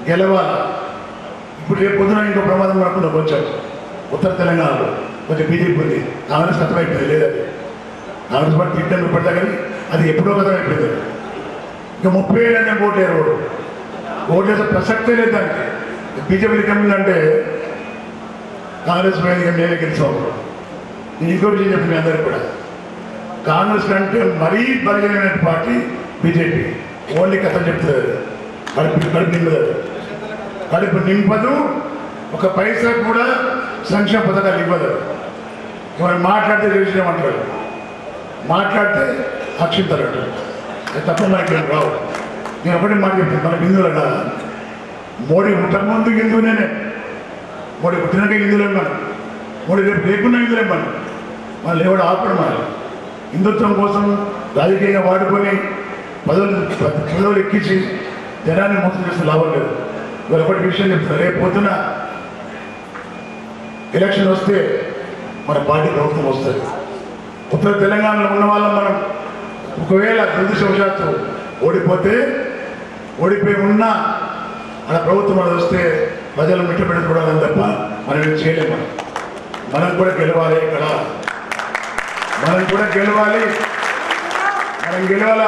గెలవాలి. ఇప్పుడు రేపు పొద్దున ఇంకో ప్రమాదం మనకుండా వచ్చారు. ఉత్తర తెలంగాణలో కొంచెం బీజేపీ ఉంది. కాంగ్రెస్ కథమైపోయింది. లేదు అది కాంగ్రెస్ పార్టీ తిట్టం పడ్డా కానీ అది ఎప్పుడో కథమైపోయింది. ఇంకా 30,000 ఓట్లేరు. ఓట్లేసే ప్రసక్తే లేదు దానికి. బీజేపీకి ఏమిందంటే కాంగ్రెస్ మీద నేనే గెలిచాము. నేను ఇంకో విషయం చెప్పిన అందరికీ కూడా కాంగ్రెస్ కంటే మరీ బలహీనమైన పార్టీ బీజేపీ. ఓన్లీ కథ చెప్తుంది. కడుపు నింపదు. కడుపు నింపదు. ఒక పైసా కూడా సంక్షేమ పథకాలు ఇవ్వదు. ఎవరు మాట్లాడితే చేసినామంటారు. మాట్లాడితే అక్షింతారు అంటారు. అది తప్ప మనకి రావు. నేను ఒకటి మాట చెప్తాను. మన హిందువులట మోడీ పుట్టకముందు హిందువునే. మోడీ పుట్టినాక హిందువులే మనం. మోడీ రేపు లేకుండా హిందువులే మనం. వాళ్ళు ఎవడు ఆపడం మనం. హిందుత్వం కోసం రాజకీయంగా వాడుకొని పదవులు ఎక్కించి జనాన్ని మోసం చేస్తే లాభం లేదు. ఇవాళ ఒకటి విషయం చెప్తున్నారు. రేపు పొద్దున ఎలక్షన్ వస్తే మన పార్టీ ప్రభుత్వం వస్తుంది. ఉత్తర తెలంగాణలో ఉన్న వాళ్ళం మనం ఒకవేళ దురదృష్టవశాత్తు ఓడిపోయి ఉన్నా మన ప్రభుత్వం మనది వస్తే ప్రజలు మిట్టబెట్టుకోవడం తప్ప మనం ఏం చేయలేము. మనం కూడా గెలవాలి. ఇక్కడ మనం కూడా గెలవాలి. మనం గెలవాల.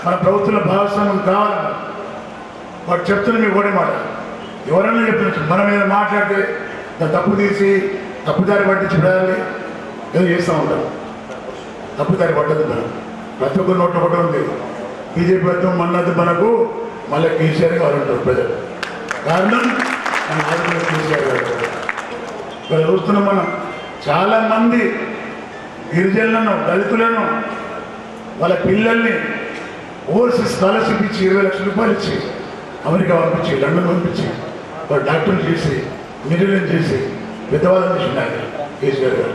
మన ప్రభుత్వంలో భాగస్వామ్యం కావాలి. వాడు చెప్తున్న మీకు ఒకటే మాట. ఎవరైనా చెప్తున్నారు మన మీద మాట్లాడితే దాన్ని తప్పు తీసి తప్పుదారి పట్టించి ప్రజల్ని ఏదో చేస్తూ ఉంటాం. తప్పుదారి పట్టదు. మనం ప్రతి ఒక్కరు నోట్లో ఒకటి ఉంది. బీజేపీ ప్రభుత్వం మన్నది మనకు మళ్ళీ కేసీఆర్ గారు ఉంటారు ప్రజలు. కారణం మన ఆరోగ్య కేసీఆర్ గారు. ఇక్కడ చూస్తున్నాం మనం చాలామంది గిరిజనులను దళితులను వాళ్ళ పిల్లల్ని ఓవర్సీస్ స్కాలర్షిప్ ఇచ్చి 20 లక్షల రూపాయలు ఇచ్చి అమెరికా పంపించి లండన్ పంపించి వాళ్ళు డాక్టర్లు చేసి మిడిల్ చేసి పెద్దవాళ్ళని చేసినారు కేసీఆర్ గారు.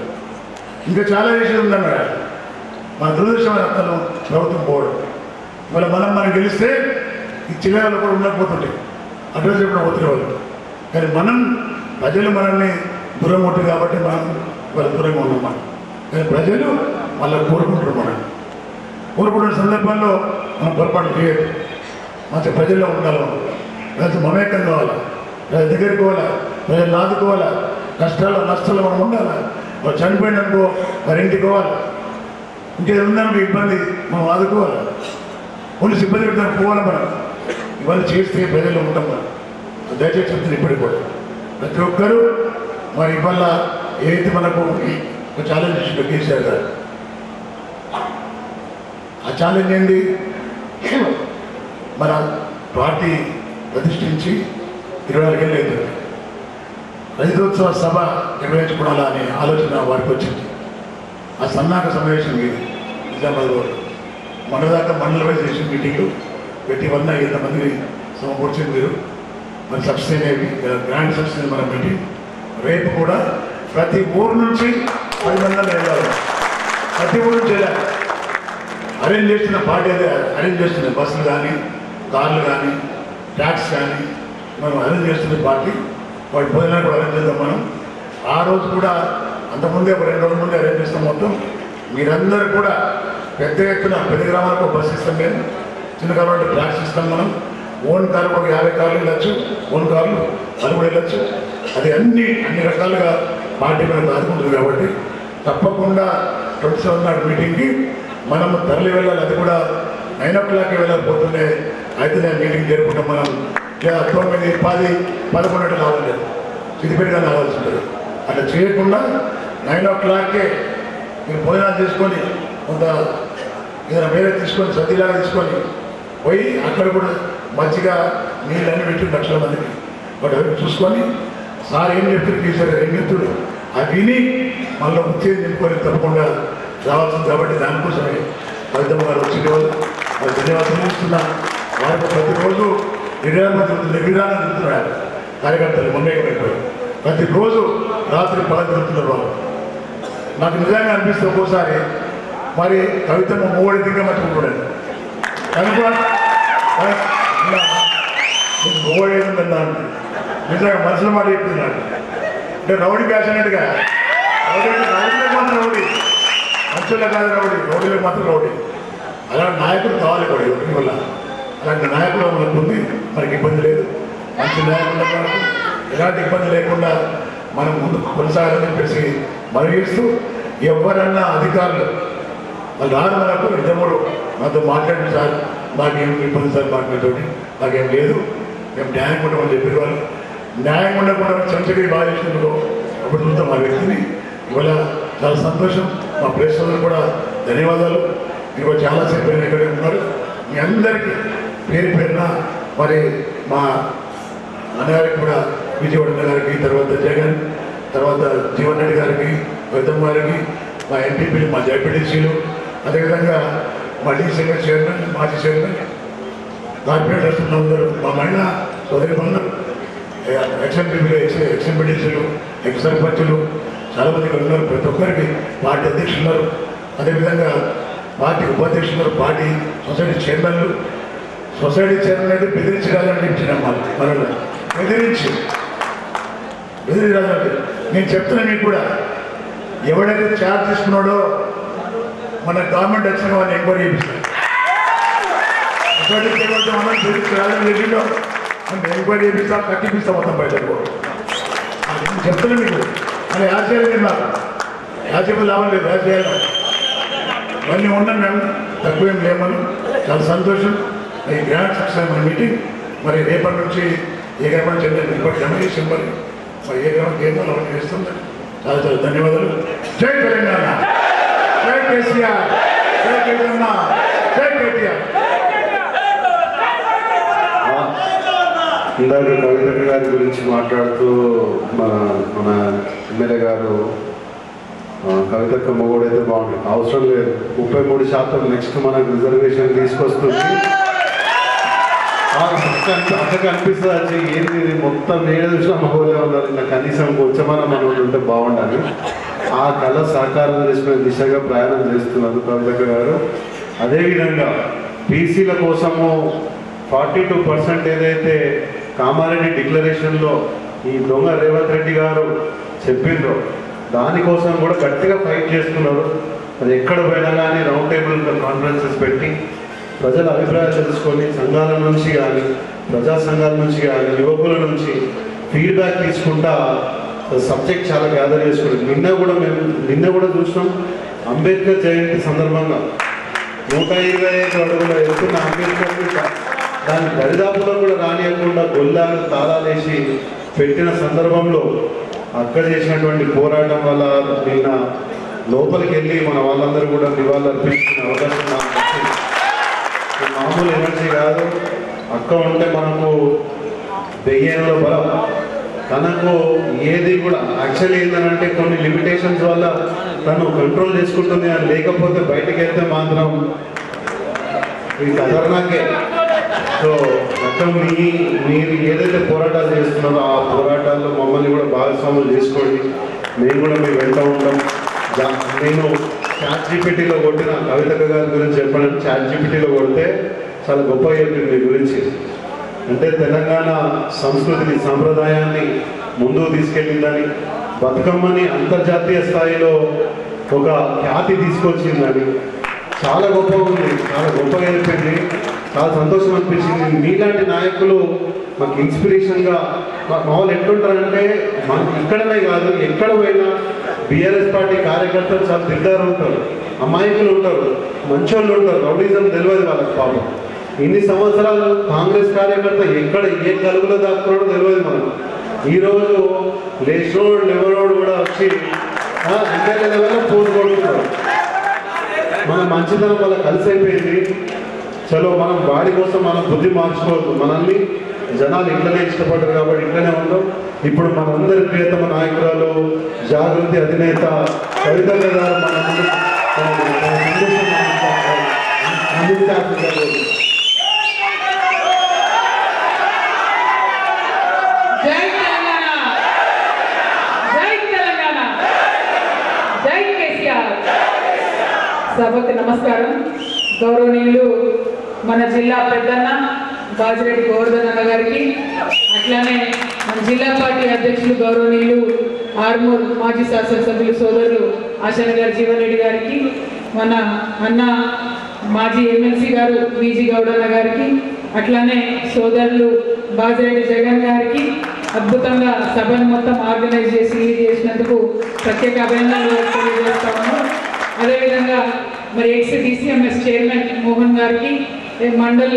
ఇంకా చాలా విషయాలు ఉందన్నాడు. మన దురదృష్టమైన అర్థం ప్రభుత్వం పోవడం. ఇవాళ మనం గెలిస్తే ఈ చిల్లరలు కూడా ఉండకపోతుంటాయి. అడ్రస్ చెప్పడం పోతున్న వాళ్ళు. కానీ మనం ప్రజలు మనల్ని దూరం ఉంటుంది కాబట్టి మనం వాళ్ళ దూరంగా ఉన్నాం. మనం కానీ ప్రజలు మళ్ళీ కోరుకుంటారు. మనం కోరుకున్న సందర్భంలో మనం పొరపాటు చేయదు. మంచి ప్రజల్లో ఉండాలి, ప్రజలు మమేకం కావాలి, ప్రజల దగ్గరికి పోవాలి, ప్రజలు ఆదుకోవాలి, కష్టాలు నష్టాలు మనం ఉండాలి. వాళ్ళు చనిపోయిననుకో మరి ఇంటికి పోవాలి, ఇంకేదో ఉందనుకో ఇబ్బంది మనం ఆదుకోవాలి. పోలీసు ఇబ్బంది పెడతాం పోవాలి. మనం ఇవన్నీ చేస్తే ప్రజల్లో ఉంటాం. మనం దయచేసి చెప్తుంది ఇప్పటికి కూడా ప్రతి ఒక్కరూ మరి ఇవాళ ఏదైతే మనకు ఒక ఛాలెంజ్ ఇచ్చిందో కేసీఆర్ గారు, ఆ ఛాలెంజ్ ఏంటి? మన పార్టీ ప్రతిష్ఠించి 24 ఏళ్ళు అవుతుంది, రైతోత్సవ సభ నిర్వహించుకోవాలా అనే ఆలోచన వారికి వచ్చింది. ఆ సన్నాహక సమావేశం ఇది నిజామాబాద్లో మొన్నదాకా మండల వైజ్ చేసిన మీటింగ్లు పెట్టి 100 మందిని సమకూర్చింది. మీరు మరి సబ్సిడీ అనేవి గ్రాండ్ సబ్సిడీ మన మీటింగ్ రేపు కూడా ప్రతి ఊరు నుంచి 10 మంది వెళ్ళాలి. ప్రతి ఊరు నుంచి వెళ్ళాలి. అరేంజ్ చేస్తున్న పార్టీ అదే అరేంజ్ చేస్తున్న బస్సులు కానీ కార్లు కానీ ట్యాక్స్ కానీ మనం అరేంజ్ చేస్తున్న పార్టీ. వాటి భోజనాలు కూడా అరేంజ్ చేద్దాం మనం. ఆ రోజు కూడా అంతకుముందే ఒక 2 రోజుల ముందే అరేంజ్ చేస్తాం మొత్తం. మీరందరూ కూడా పెద్ద ఎత్తున పెద్ద గ్రామాలకు బస్సు ఇస్తాం, మేము చిన్న గ్రామాలకు ట్యాక్స్ ఇస్తాం. మనం ఓన్ కారు ఒక 50 కార్లు వెళ్ళచ్చు, ఓన్ కార్లు అది కూడా వెళ్ళచ్చు. అది అన్ని రకాలుగా పార్టీ మనకు ఆదుకుంటుంది. కాబట్టి తప్పకుండా 27 నాడు మీటింగ్కి మనము తరలి వెళ్ళాలి. అది కూడా 9 o'clock వెళ్ళకపోతుండే అయితే నేను మీటింగ్ జరుపుకుంటాం. మనం 9, 10, 11 రావాలి, సిద్దిపేటగా రావాల్సి ఉంటుంది. అట్లా చేయకుండా 9 o'clock మీరు భోజనాలు చేసుకొని కొంత ఏదైనా వేరే తీసుకొని సద్దిలాగా తీసుకొని పోయి అక్కడ కూడా మంచిగా నీళ్ళన్నీ పెట్టి 1 లక్షల మందికి వాటి అవి చూసుకొని సార్ ఏం చెప్తారు టీచర్ ఏం చెప్తాడు అది విని మళ్ళీ ఉత్తేజం నింపుకొని తప్పకుండా రావాల్సింది. కాబట్టి దానికోసమే కవితమ్మ గారు వచ్చే వాళ్ళు వాళ్ళు ధన్యవాదాలు ఇస్తున్నా. వారికి ప్రతిరోజు నిర్యాణం తిరుగుతున్నారు కార్యకర్తలు మొన్నేకపోయి ప్రతిరోజు రాత్రి పగలు తిరుగుతున్నారు వాళ్ళు. నాకు నిజంగా అనిపిస్తే ఒక్కోసారి మరి కవితమ్మ మూడు దిగ్గా మర్చిపోయాను కనుక మూడు ఏముందన్నా నిజంగా మనసులో మాట చెప్తున్నాడు. అంటే రౌడీ ప్యాషనెట్గా రౌడీలకు మాత్రం రౌడీ, మంచులకు కాదు రౌడీ, రౌడీలకు మాత్రం రౌడీ. అలాంటి నాయకుడు కావాలి కూడా ఎవరి వల్ల. అలాంటి నాయకుడు మనకు ఉంది, మనకి ఇబ్బంది లేదు. మంచి నాయకుడు మనకు ఎలాంటి ఇబ్బంది లేకుండా మనం ముందు కొనసాగాలని చెప్పేసి మనగిస్తూ ఎవరన్నా అధికారులు వాళ్ళు రాదు మనకు 2-3 నాతో మాట్లాడి సార్ మాకేం ఇబ్బంది సార్ మాట్లాడేటోటి మాకేం లేదు, మేము న్యాయం ఉండమని చెప్పారు. వాళ్ళు న్యాయం ఉండకుండా చంచడి బాగా చేసినందుకు అప్పుడు చూద్దాం మా వ్యక్తిని. ఇవాళ చాలా సంతోషం. మా ప్రెస్ సోదరులు కూడా ధన్యవాదాలు. మీరు చాలాసేపు ఇక్కడే ఉన్నారు. మీ అందరికీ పేరు పేరున మరి మా అన్నగారికి కూడా విజయవాడ గారికి, తర్వాత జగన్, తర్వాత జీవన్ రెడ్డి గారికి, గౌతమ్ గారికి, మా ఎంపీపీలు, మా జడ్పీటీసీలు, అదేవిధంగా మా డీసీగా చైర్మన్, మాజీ చైర్మన్, కార్పొరేటర్స్ అందరూ, మా మహిళా సోదరి బంధువులు, ఎక్స్ఎంపీలు, ఎక్స్ఎంపీటీసీలు, ఎక్స్ సర్పంచులు చాలామంది ఇక్కడ ఉన్నారు. ప్రతి ఒక్కరికి పార్టీ అధ్యక్షులు ఉన్నారు. అదేవిధంగా పార్టీ ఉపాధ్యక్షులు ఉన్నారు. పార్టీ సొసైటీ చైర్మన్లు. సొసైటీ చైర్మన్ అంటే బెదిరించాలని ఇచ్చిన మనల్ని బెదిరించాలంటే నేను చెప్తున్నా మీకు కూడా, ఎవడైతే చార్జ్ తీసుకున్నాడో మన గవర్నమెంట్ వచ్చిన వాళ్ళని ఎంక్వైరీ చేపిస్తారు. సొసైటీ చేయబడితే మనం బెదిరించాలని మనం ఎంక్వైరీ చేపిస్తాం, కట్టిపిస్తాం మొత్తం బయటకు. చెప్తున్నా మీకు అని యాడ్ చేయలేదు. నాకు యాడ్ చెప్పి లాభం లేదు, యాడ్ చేయాలి. ఇవన్నీ ఉన్నాం మేము, తక్కువేం లేమని. చాలా సంతోషం. ఈ గ్రాండ్ సక్సెస్ మన మీటింగ్ మరి రేపటి నుంచి ఏ గ్రామం చెందిన జమ చేసాం. మరి ఏ గ్రామం కేంద్రం అవన్నీ చేస్తుంది. చాలా చాలా ధన్యవాదాలు. జై తెలంగాణ, జై కేసీఆర్, జై కేసమ్మ, జై కేటీఆర్. ఇందాక కవిత గారి గురించి మాట్లాడుతూ మన ఎమ్మెల్యే గారు కవితక్క మొగోడైతే బాగుంటుంది, అవసరం లేదు 33% నెక్స్ట్ మనకు రిజర్వేషన్ తీసుకొస్తుంది. అక్కడికి అనిపిస్తుంది వచ్చి ఏంటి మొత్తం నేడు చూసిన మగోలే ఉన్నారు, ఇలా కనీసం కొంచెమన్నా మనం ఉంటే బాగుండాలి. ఆ కళ సాకారం చేసుకునే దిశగా ప్రయాణం చేస్తున్నారు కవితక్క గారు. అదేవిధంగా బీసీల కోసము 42% ఏదైతే కామారెడ్డి డిక్లరేషన్లో ఈ దొంగ రేవంత్ రెడ్డి గారు చెప్పిండ్రో దానికోసం కూడా గట్టిగా ఫైట్ చేస్తున్నారు. అది ఎక్కడ పోయినా కానీ రౌండ్ టేబుల్ కాన్ఫరెన్సెస్ పెట్టి ప్రజల అభిప్రాయాలు తెలుసుకొని సంఘాల నుంచి కానీ ప్రజా సంఘాల నుంచి కానీ యువకుల నుంచి ఫీడ్బ్యాక్ తీసుకుంటా సబ్జెక్ట్ చాలా గ్యాదర్ చేసుకుంటాం. నిన్న కూడా చూసినాం. అంబేద్కర్ జయంతి సందర్భంగా 125 అడుగుల ఎత్తున్న అంబేద్కర్ దాని దరిదాపులో కూడా రానియకుండా గొల్లాలు తాళాలేసి పెట్టిన సందర్భంలో అక్కడ చేసినటువంటి పోరాటం వల్ల నిన్న లోపలికి వెళ్ళి మన వాళ్ళందరూ కూడా నివాళులు అర్పించిన అవకాశం నాకు వచ్చింది. మామూలు ఎనర్జీ కాదు. అక్క ఉంటే మనకు దెయ్యంలో బలం. తనకు ఏది కూడా యాక్చువల్లీ ఏంటంటే కొన్ని లిమిటేషన్స్ వల్ల తను కంట్రోల్ చేసుకుంటుంది. అని లేకపోతే బయటకు వెళ్తే మాత్రం ఇది ఖతర్నాకే. సో మొత్తం మీరు ఏదైతే పోరాటాలు చేస్తున్నారో ఆ పోరాటాల్లో మమ్మల్ని కూడా భాగస్వాములు చేసుకోండి. మేము కూడా మేము వెళ్తూ ఉంటాం. నేను ChatGPTలో కొట్టిన కవితక్క గారి గురించి చెప్పాను. ChatGPTలో కొడితే చాలా గొప్ప చెప్పింది మీ గురించి. అంటే తెలంగాణ సంస్కృతిని సాంప్రదాయాన్ని ముందుకు తీసుకెళ్ళిందని, బతుకమ్మని అంతర్జాతీయ స్థాయిలో ఒక ఖ్యాతి తీసుకొచ్చిందని చాలా గొప్పగా ఉంది. చాలా గొప్పగా చెప్పింది. చాలా సంతోషం అనిపించింది. మీలాంటి నాయకులు మాకు ఇన్స్పిరేషన్గా మా వాళ్ళు ఎట్లుంటారంటే ఇక్కడనే కాదు ఎక్కడ పోయినా బీఆర్ఎస్ పార్టీ కార్యకర్తలు చాలా దిద్దారు ఉంటారు, అమాయకులు ఉంటారు, మంచోళ్ళు ఉంటారు. రౌడీజం తెలియదు వాళ్ళకి పాపం. ఇన్ని సంవత్సరాలు కాంగ్రెస్ కార్యకర్త ఎక్కడ ఏ కలుగులో దాక్కున్నాడో తెలియదు మనకు. ఈరోజు లేచినోడు ఎవరోడు కూడా వచ్చి ఎమ్మెల్యే లెవెల్లో పోటీ కొడుతున్నారు. మన మంచితనం వల్ల కలిసి అయిపోయింది. చలో మనం వాడి కోసం మనం బుద్ధి మార్చుకోవద్దు. మనల్ని జనాలు ఇట్లనే ఇష్టపడ్డారు కాబట్టి ఇట్లనే ఉంటాం. ఇప్పుడు మనందరి ప్రియతమ నాయకురాలు జాగృతి అధినేత కవితక్క గారు మన జై తెలంగాణ, జై తెలంగాణ, జై కేసీఆర్. సభకు నమస్కారం. గౌరవనీయులు మన జిల్లా పెద్దన్న బాజిరెడ్డి గోవర్ధన్ అన్న గారికి, అట్లానే మన జిల్లా పార్టీ అధ్యక్షులు గౌరవనీయులు ఆర్మూర్ మాజీ శాసనసభ్యులు సోదరులు ఆశన గారి జీవన్ రెడ్డి గారికి, మన అన్న మాజీ ఎమ్మెల్సీ గారు బీజీ గౌడన్న గారికి, అట్లానే సోదరులు బాజిరెడ్డి జగన్ గారికి అద్భుతంగా సభను మొత్తం ఆర్గనైజ్ చేసి లీడ్ చేసినందుకు ప్రత్యేక అభినందనలు తెలియజేస్తాము. అదేవిధంగా మరి ఎక్స్-DCMS చైర్మన్ మోహన్ గారికి, మండల్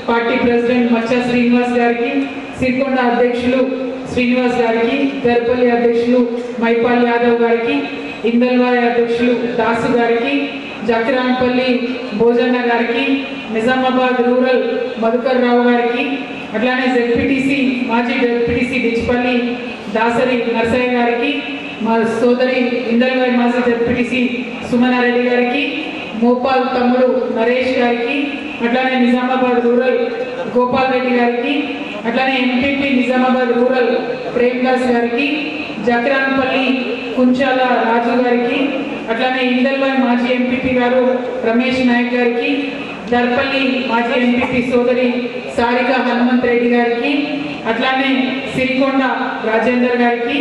పార్టీ ప్రెసిడెంట్ మచ్చా శ్రీనివాస్ గారికి, సిరికొండ అధ్యక్షులు శ్రీనివాస్ గారికి, దర్పల్లి అధ్యక్షులు మైపాల్ యాదవ్ గారికి, ఇందల్వాయి అధ్యక్షులు దాసు గారికి, జక్రాన్పల్లి భోజన్న గారికి, నిజామాబాద్ రూరల్ మధుకర్ రావు గారికి, అట్లానే జెడ్పీటీసీ మాజీ జెడ్పీటీసీ డిచ్పల్లి దాసరి నర్సయ్య గారికి, మా సోదరి ఇందల్వాయి మాజీ జెడ్పీటీసీ సుమనారెడ్డి గారికి, మోపాల్ తమ్ముడు నరేష్ గారికి, అట్లానే నిజామాబాద్ రూరల్ గోపాల్ రెడ్డి గారికి, అట్లానే ఎంపీపీ నిజామాబాద్ రూరల్ ప్రేమ్దాస్ గారికి, జక్రాన్పల్లి కుంచాల రాజు గారికి, అట్లానే ఇందల్వాయి మాజీ ఎంపీపీ గారు రమేష్ నాయక్ గారికి, దర్పల్లి మాజీ ఎంపీపీ సోదరి సారిక హనుమంత్ రెడ్డి గారికి, అట్లానే సిరికొండ రాజేందర్ గారికి,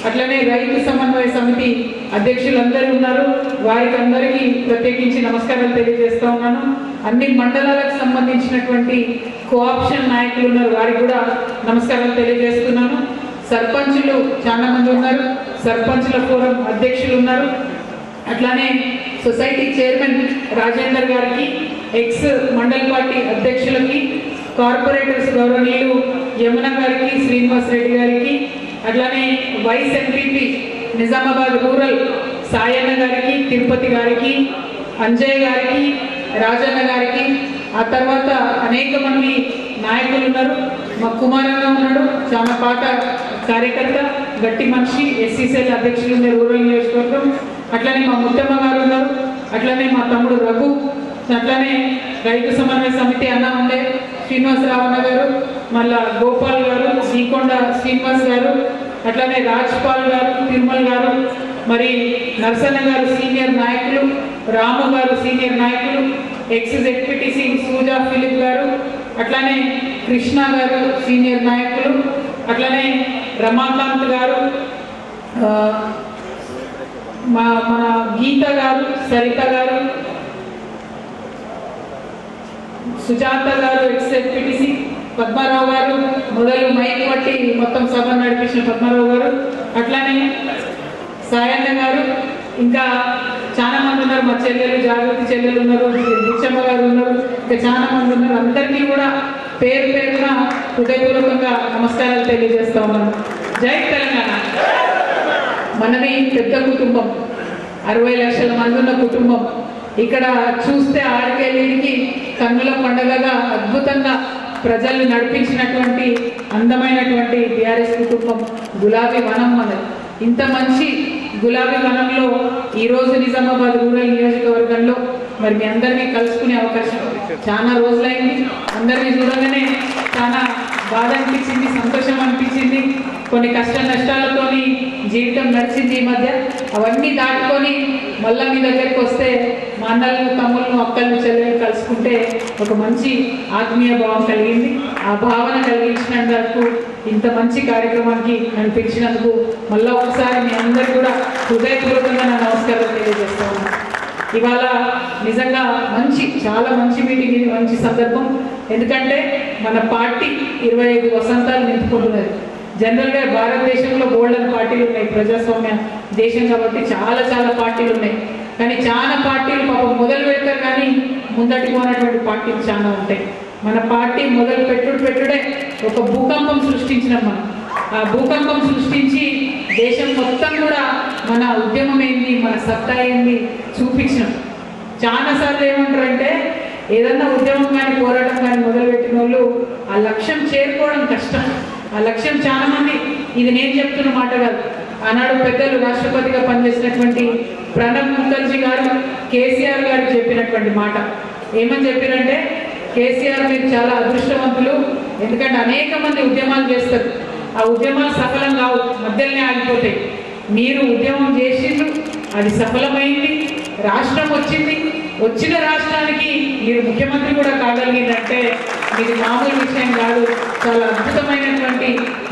అట్లనే రైతు సమన్వయ సమితి అధ్యక్షులందరూ ఉన్నారు. వారికి అందరికీ ప్రత్యేకించి నమస్కారాలు తెలియజేస్తా ఉన్నాను. అన్ని మండలాలకు సంబంధించినటువంటి కోఆప్షన్ నాయకులు ఉన్నారు, వారికి కూడా నమస్కారాలు తెలియజేస్తున్నాను. సర్పంచులు చాలా మంది ఉన్నారు, సర్పంచుల ఫోరం అధ్యక్షులు ఉన్నారు. అట్లానే సొసైటీ చైర్మన్ రాజేందర్ గారికి, ఎక్స్ మండల్ పార్టీ అధ్యక్షులకి, కార్పొరేటర్స్ గౌరవనీయులు యమున గారికి, శ్రీనివాస్ రెడ్డి గారికి, అట్లానే vice MPP Nizamabad rural Sayanna గారికి, తిరుపతి గారికి, అంజయ్ గారికి, రాజన్న గారికి, ఆ తర్వాత అనేక మంది నాయకులు ఉన్నారు. మా కుమారన్న ఉన్నాడు, చాలా పాత కార్యకర్త, గట్టి మనిషి, SCCL అధ్యక్షులు ఉన్నారు రూరల్ నియోజకవర్గం. అట్లానే మా ముత్తమ్మ గారు ఉన్నారు, అట్లానే మా తమ్ముడు రఘు, అట్లానే రైతు సమన్వయ సమితి అన్న ఉండే శ్రీనివాసరావు అన్న గారు, మళ్ళా గోపాల్ గారు, శ్రీకొండ శ్రీనివాస్ గారు, అట్లానే రాజ్పాల్ గారు, తిరుమల్ గారు, మరి నర్సన్న గారు సీనియర్ నాయకులు, రాము గారు సీనియర్ నాయకులు, ఎక్స్-జెడ్పీటీసీ సూజా ఫిలిప్ గారు, అట్లానే కృష్ణ గారు సీనియర్ నాయకులు, అట్లానే రమాకాంత్ గారు, మన గీత గారు, సరిత గారు, సుజాత గారు, ఎక్స్-ఎంపీటీసీ పద్మారావు గారు, మొదలు మైక్ బట్టి మొత్తం సభ నడిపించిన పద్మారావు గారు, అట్లానే సాయన్న గారు, ఇంకా చాలా మంది ఉన్నారు. మా చెల్లెలు, జాగృతి చెల్లెలు ఉన్నారు, బుచ్చమ్మ గారు ఉన్నారు, ఇంకా చాలా మంది ఉన్నారు. అందరికీ కూడా పేరు పేరున హృదయపూర్వకంగా నమస్కారాలు తెలియజేస్తా ఉన్నాను. జై తెలంగాణ. మనది పెద్ద కుటుంబం, 60 లక్షల మంది ఉన్న కుటుంబం. ఇక్కడ చూస్తే ఆడికెళ్ళికి కన్నుల పండుగగా అద్భుతంగా ప్రజల్ని నడిపించినటువంటి అందమైనటువంటి బీఆర్ఎస్ కుటుంబం గులాబీ వనం మనది. ఇంత మంచి గులాబీ వనంలో ఈరోజు నిజామాబాద్ రూరల్ నియోజకవర్గంలో మరి మీ అందరినీ కలుసుకునే అవకాశం చాలా రోజులైంది. అందరినీ చూడగానే చాలా బాధ అనిపించింది, సంతోషం అనిపించింది. కొన్ని కష్ట నష్టాలతోని జీవితం నడిచింది ఈ మధ్య. అవన్నీ దాటుకొని మళ్ళీ మీ దగ్గరికి వస్తే మా అన్నలను, తమ్ములను, అక్కలను, చెల్లెలు కలుసుకుంటే ఒక మంచి ఆత్మీయ భావం కలిగింది. ఆ భావన కలిగించినందుకు, ఇంత మంచి కార్యక్రమానికి నన్ను పిలిచినందుకు మళ్ళీ ఒకసారి మీ అందరు కూడా హృదయపూర్వకంగా నా నమస్కారాలు తెలియజేస్తా ఉన్నాను. ఇవాళ నిజంగా చాలా మంచి మీటింగ్, ఇది మంచి సందర్భం. ఎందుకంటే మన పార్టీ 25 వసంతాలు నింపుకుంటున్నది. జనరల్గా భారతదేశంలో గోల్డెన్ పార్టీలు ఉన్నాయి, ప్రజాస్వామ్య దేశం కాబట్టి చాలా పార్టీలు ఉన్నాయి. కానీ చాలా పార్టీలు పాపం మొదలు పెడతారు, కానీ ముందటికి పోయినటువంటి పార్టీలు చాలా ఉంటాయి. మన పార్టీ మొదలు పెట్టుడే ఒక భూకంపం సృష్టించినాం మనం. ఆ భూకంపం సృష్టించి దేశం మొత్తం కూడా మన ఉద్యమం ఏంది, మన సత్తా ఏంది చూపించినాం. చాలాసార్లు ఏమంటారంటే ఏదన్నా ఉద్యమం కానీ పోరాటం కానీ మొదలుపెట్టిన వాళ్ళు ఆ లక్ష్యం చేరుకోవడం కష్టం. ఆ లక్ష్యం చాలా మంది, ఇది నేను చెప్తున్న మాట కాదు, ఆనాడు పెద్దలు రాష్ట్రపతిగా పనిచేసినటువంటి ప్రణబ్ ముఖర్జీ గారు కేసీఆర్ గారు చెప్పినటువంటి మాట. ఏమని చెప్పారంటే, కేసీఆర్ మీరు చాలా అదృష్టవంతులు, ఎందుకంటే అనేక మంది ఉద్యమాలు చేస్తారు, ఆ ఉద్యమాలు సఫలం కావు, మధ్యలోనే ఆగిపోతాయి. మీరు ఉద్యమం చేసిండ్రు, అది సఫలమైంది, రాష్ట్రం వచ్చింది, వచ్చిన రాష్ట్రానికి మీరు ముఖ్యమంత్రి కూడా కాగలిగిందంటే ఇది మామూలు విషయం కాదు, చాలా అద్భుతమైనటువంటి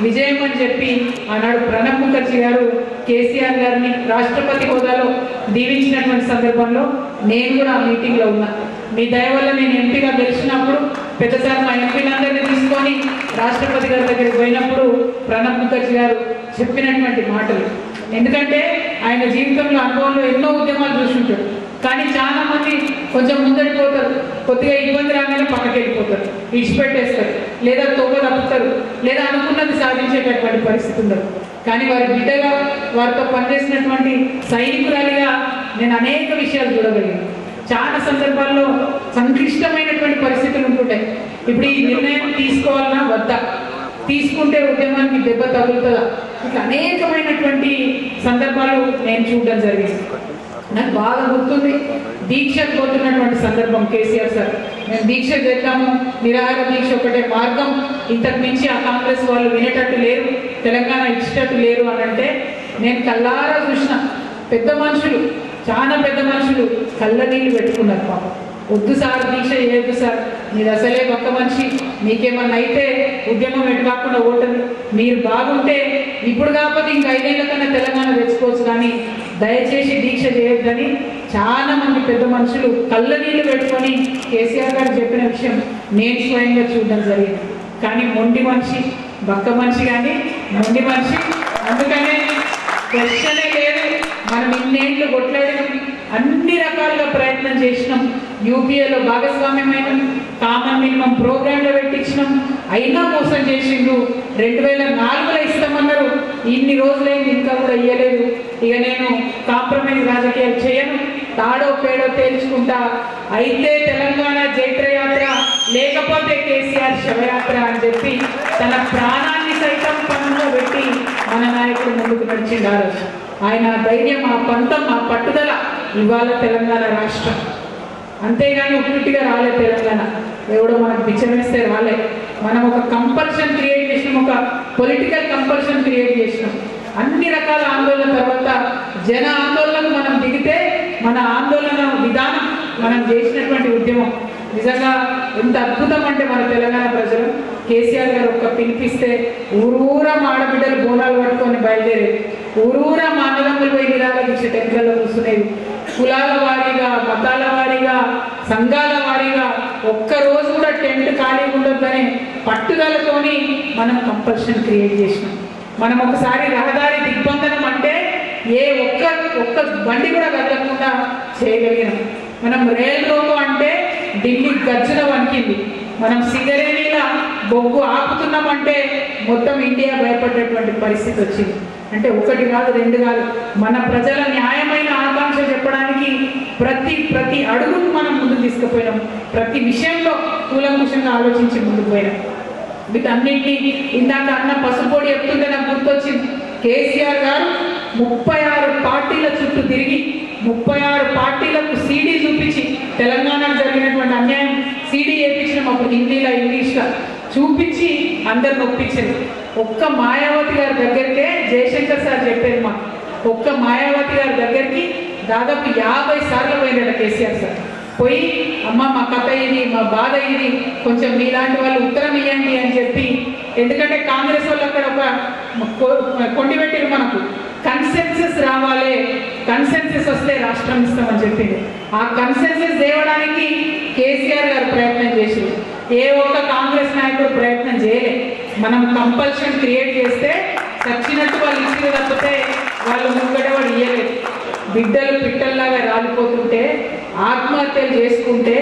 విజయం అని చెప్పి ఆనాడు ప్రణబ్ ముఖర్జీ గారు కేసీఆర్ గారిని రాష్ట్రపతి హోదాలో దీవించినటువంటి సందర్భంలో నేను కూడా ఆ మీటింగ్లో ఉన్నా. మీ దయ వల్ల నేను ఎంపీగా గెలిచినప్పుడు పెద్దసారి మా ఎంపీలందరినీ తీసుకొని రాష్ట్రపతి గారి దగ్గరికి పోయినప్పుడు ప్రణబ్ ముఖర్జీ గారు చెప్పినటువంటి మాటలు, ఎందుకంటే ఆయన జీవితంలో అనుభవంలో ఎన్నో ఉద్యమాలు చూసుంటాడు, కానీ చాలా మంది కొంచెం ముందడిపోతారు, కొద్దిగా ఇబ్బంది రాగానే పక్కకి వెళ్ళిపోతారు, ఇడిచిపెట్టేస్తారు, లేదా తొవ్వ తప్పుతారు, లేదా అనుకున్నది సాధించేటటువంటి పరిస్థితి ఉండదు. కానీ వారి బిడ్డగా, వారితో పనిచేసినటువంటి సైనికురాలిగా నేను అనేక విషయాలు చూడగలిగాను. చాలా సందర్భాల్లో సంక్లిష్టమైనటువంటి పరిస్థితులు ఉంటుంటాయి. ఇప్పుడు ఈ నిర్ణయం తీసుకోవాలన్నా వద్దా, తీసుకుంటే ఉద్యమానికి దెబ్బ తగులుతుందా, ఇట్లా అనేకమైనటువంటి సందర్భాలు నేను చూడడం జరిగింది. నాకు బాగా గుర్తుంది, దీక్షకు పోతున్నటువంటి సందర్భం. కేసీఆర్ సార్ మేము దీక్ష చేద్దాము, నిరాహార దీక్ష ఒకటే మార్గం, ఇంతకు మించి ఆ కాంగ్రెస్ వాళ్ళు వినేటట్టు లేరు, తెలంగాణ ఇచ్చేటట్టు లేరు అని అంటే నేను కళ్ళారా చూసిన పెద్ద మనుషులు, చాలా పెద్ద మనుషులు కళ్ళ నీళ్ళు పెట్టుకున్నారు. పాపం వద్దు సార్ దీక్ష చేయొద్దు సార్, మీరు అసలే పక్క మనిషి, మీకేమన్నా అయితే ఉద్యమం ఎటు కాకుండా ఓటది, మీరు బాగుంటే ఇప్పుడు కాకపోతే ఇంక 5 ఏళ్ల కన్నా తెలంగాణ తెచ్చుకోవచ్చు, కానీ దయచేసి దీక్ష చేయొద్దని చాలా మంది పెద్ద మనుషులు కళ్ళ నీళ్ళు పెట్టుకొని కేసీఆర్ గారు చెప్పిన విషయం నేను స్వయంగా చూడడం జరిగింది. కానీ మొండి మనిషి, బక్క మనిషి కానీ మొండి మనిషి, అందుకనే క్వశ్చనే లేదు. మనం ఇన్నేళ్ళు కొట్లాడినాం, అన్ని రకాలుగా ప్రయత్నం చేసినాం, యూపీఏలో భాగస్వామ్యమైన కామన్ మినిమం ప్రోగ్రాంలో పెట్టించినాం, అయినా మోసం చేసిండు. 2004లో ఇస్తామన్నారు, ఇన్ని రోజులైంది ఇంకా కూడా ఇయ్యలేదు. ఇక నేను కాంప్రమైజ్ రాజకీయాలు చేయను, తాడో పేడో తేల్చుకుంటా, అయితే తెలంగాణ జైత్రయాత్ర లేకపోతే కేసీఆర్ శవయాత్ర అని చెప్పి తన ప్రాణాన్ని సైతం పనుల్లో పెట్టి మన నాయకుడు ముందుకు నడిచిండారు. ఆయన ధైర్యం, ఆ పంతం, ఆ పట్టుదల ఇవాళ తెలంగాణ రాష్ట్రం. అంతేగాని ఉప్పుటిగా రాలే తెలంగాణ, ఎవడో మనకు బిచ్చమేస్తే రాలే. మనం ఒక కంపల్షన్ క్రియేట్ చేసినాం, ఒక పొలిటికల్ కంపల్షన్ క్రియేట్ చేసినాం. అన్ని రకాల ఆందోళన తర్వాత జన ఆందోళనకు మనం దిగితే మన ఆందోళన విధానం, మనం చేసినటువంటి ఉద్యమం నిజంగా ఎంత అద్భుతం అంటే మన తెలంగాణ ప్రజలు కేసీఆర్ గారు ఒక్క పిలిపిస్తే ఊరూరా ఆడబిడ్డలు బోనాలు పట్టుకొని బయలుదేరేది. ఊరూరా మా అన్నదమ్ములు పోయి నిరాకరించే టెంట్లలో కూర్చునేది. కులాల వారీగా, మతాల వారీగా, సంఘాల వారీగా ఒక్కరోజు కూడా టెంట్ ఖాళీ ఉండొద్దనే పట్టుదలతోని మనం కంపల్షన్ క్రియేట్ చేసినాం. మనం ఒకసారి రహదారి దిగ్బంధనం అంటే ఏ ఒక్క బండి కూడా కదలకుండా చేయగలిగినాం. మనం రైల్ రోకో అంటే ఢిల్లీ గర్జన వణికింది. మనం సింగరేణిల బొగ్గు ఆపుతున్నామంటే మొత్తం ఇండియా భయపడేటువంటి పరిస్థితి వచ్చింది. అంటే ఒకటి కాదు, రెండు కాదు, మన ప్రజల న్యాయమైన ఆకాంక్ష చెప్పడానికి ప్రతి అడుగును మనం ముందుకు తీసుకుపోయినాం. ప్రతి విషయంలో కూలంకుషంగా ఆలోచించి ముందుకు పోయినాం. వీటన్నింటినీ ఇందాక అన్న పసుపోడి చెప్తుంటే నాకు గుర్తొచ్చింది. కేసీఆర్ గారు 36 పార్టీల చుట్టూ తిరిగి 36 పార్టీలకు సీడీ చూపించి తెలంగాణకు జరిగినటువంటి అన్యాయం సీడీ వేయించడం, అప్పుడు హిందీలో ఇంగ్లీష్లో చూపించి అందరు నొప్పించింది. ఒక్క మాయావతి గారి దగ్గరికే జయశంకర్ సార్ చెప్పేది మాకు, ఒక్క మాయావతి గారి దగ్గరికి దాదాపు 50 సార్లు పోయిందట కేసీఆర్ సార్. పోయి అమ్మ మా కథ ఇది, మా బాధ ఇది, కొంచెం మీలాంటి వాళ్ళు ఉత్తరం ఇవ్వండి అని చెప్పి. ఎందుకంటే కాంగ్రెస్ వాళ్ళు అక్కడ ఒక కొండి పెట్టారు, మనకు కన్సెన్సస్ రావాలి, కన్సెన్సస్ వస్తే రాష్ట్రం ఇస్తామని చెప్పింది. ఆ కన్సెన్సస్ తేవడానికి కేసీఆర్ గారు ప్రయత్నం చేసింది. ఏ ఒక్క కాంగ్రెస్ నాయకుడు ప్రయత్నం చేయలే. మనం కంపల్షన్ క్రియేట్ చేస్తే చచ్చినట్టు వాళ్ళు ఇచ్చి తప్పితే వాళ్ళు ముంగట వాడు ఇయ్యలేదు. బిడ్డలు పిట్టల్లాగా రాలిపోతుంటే, ఆత్మహత్యలు చేసుకుంటే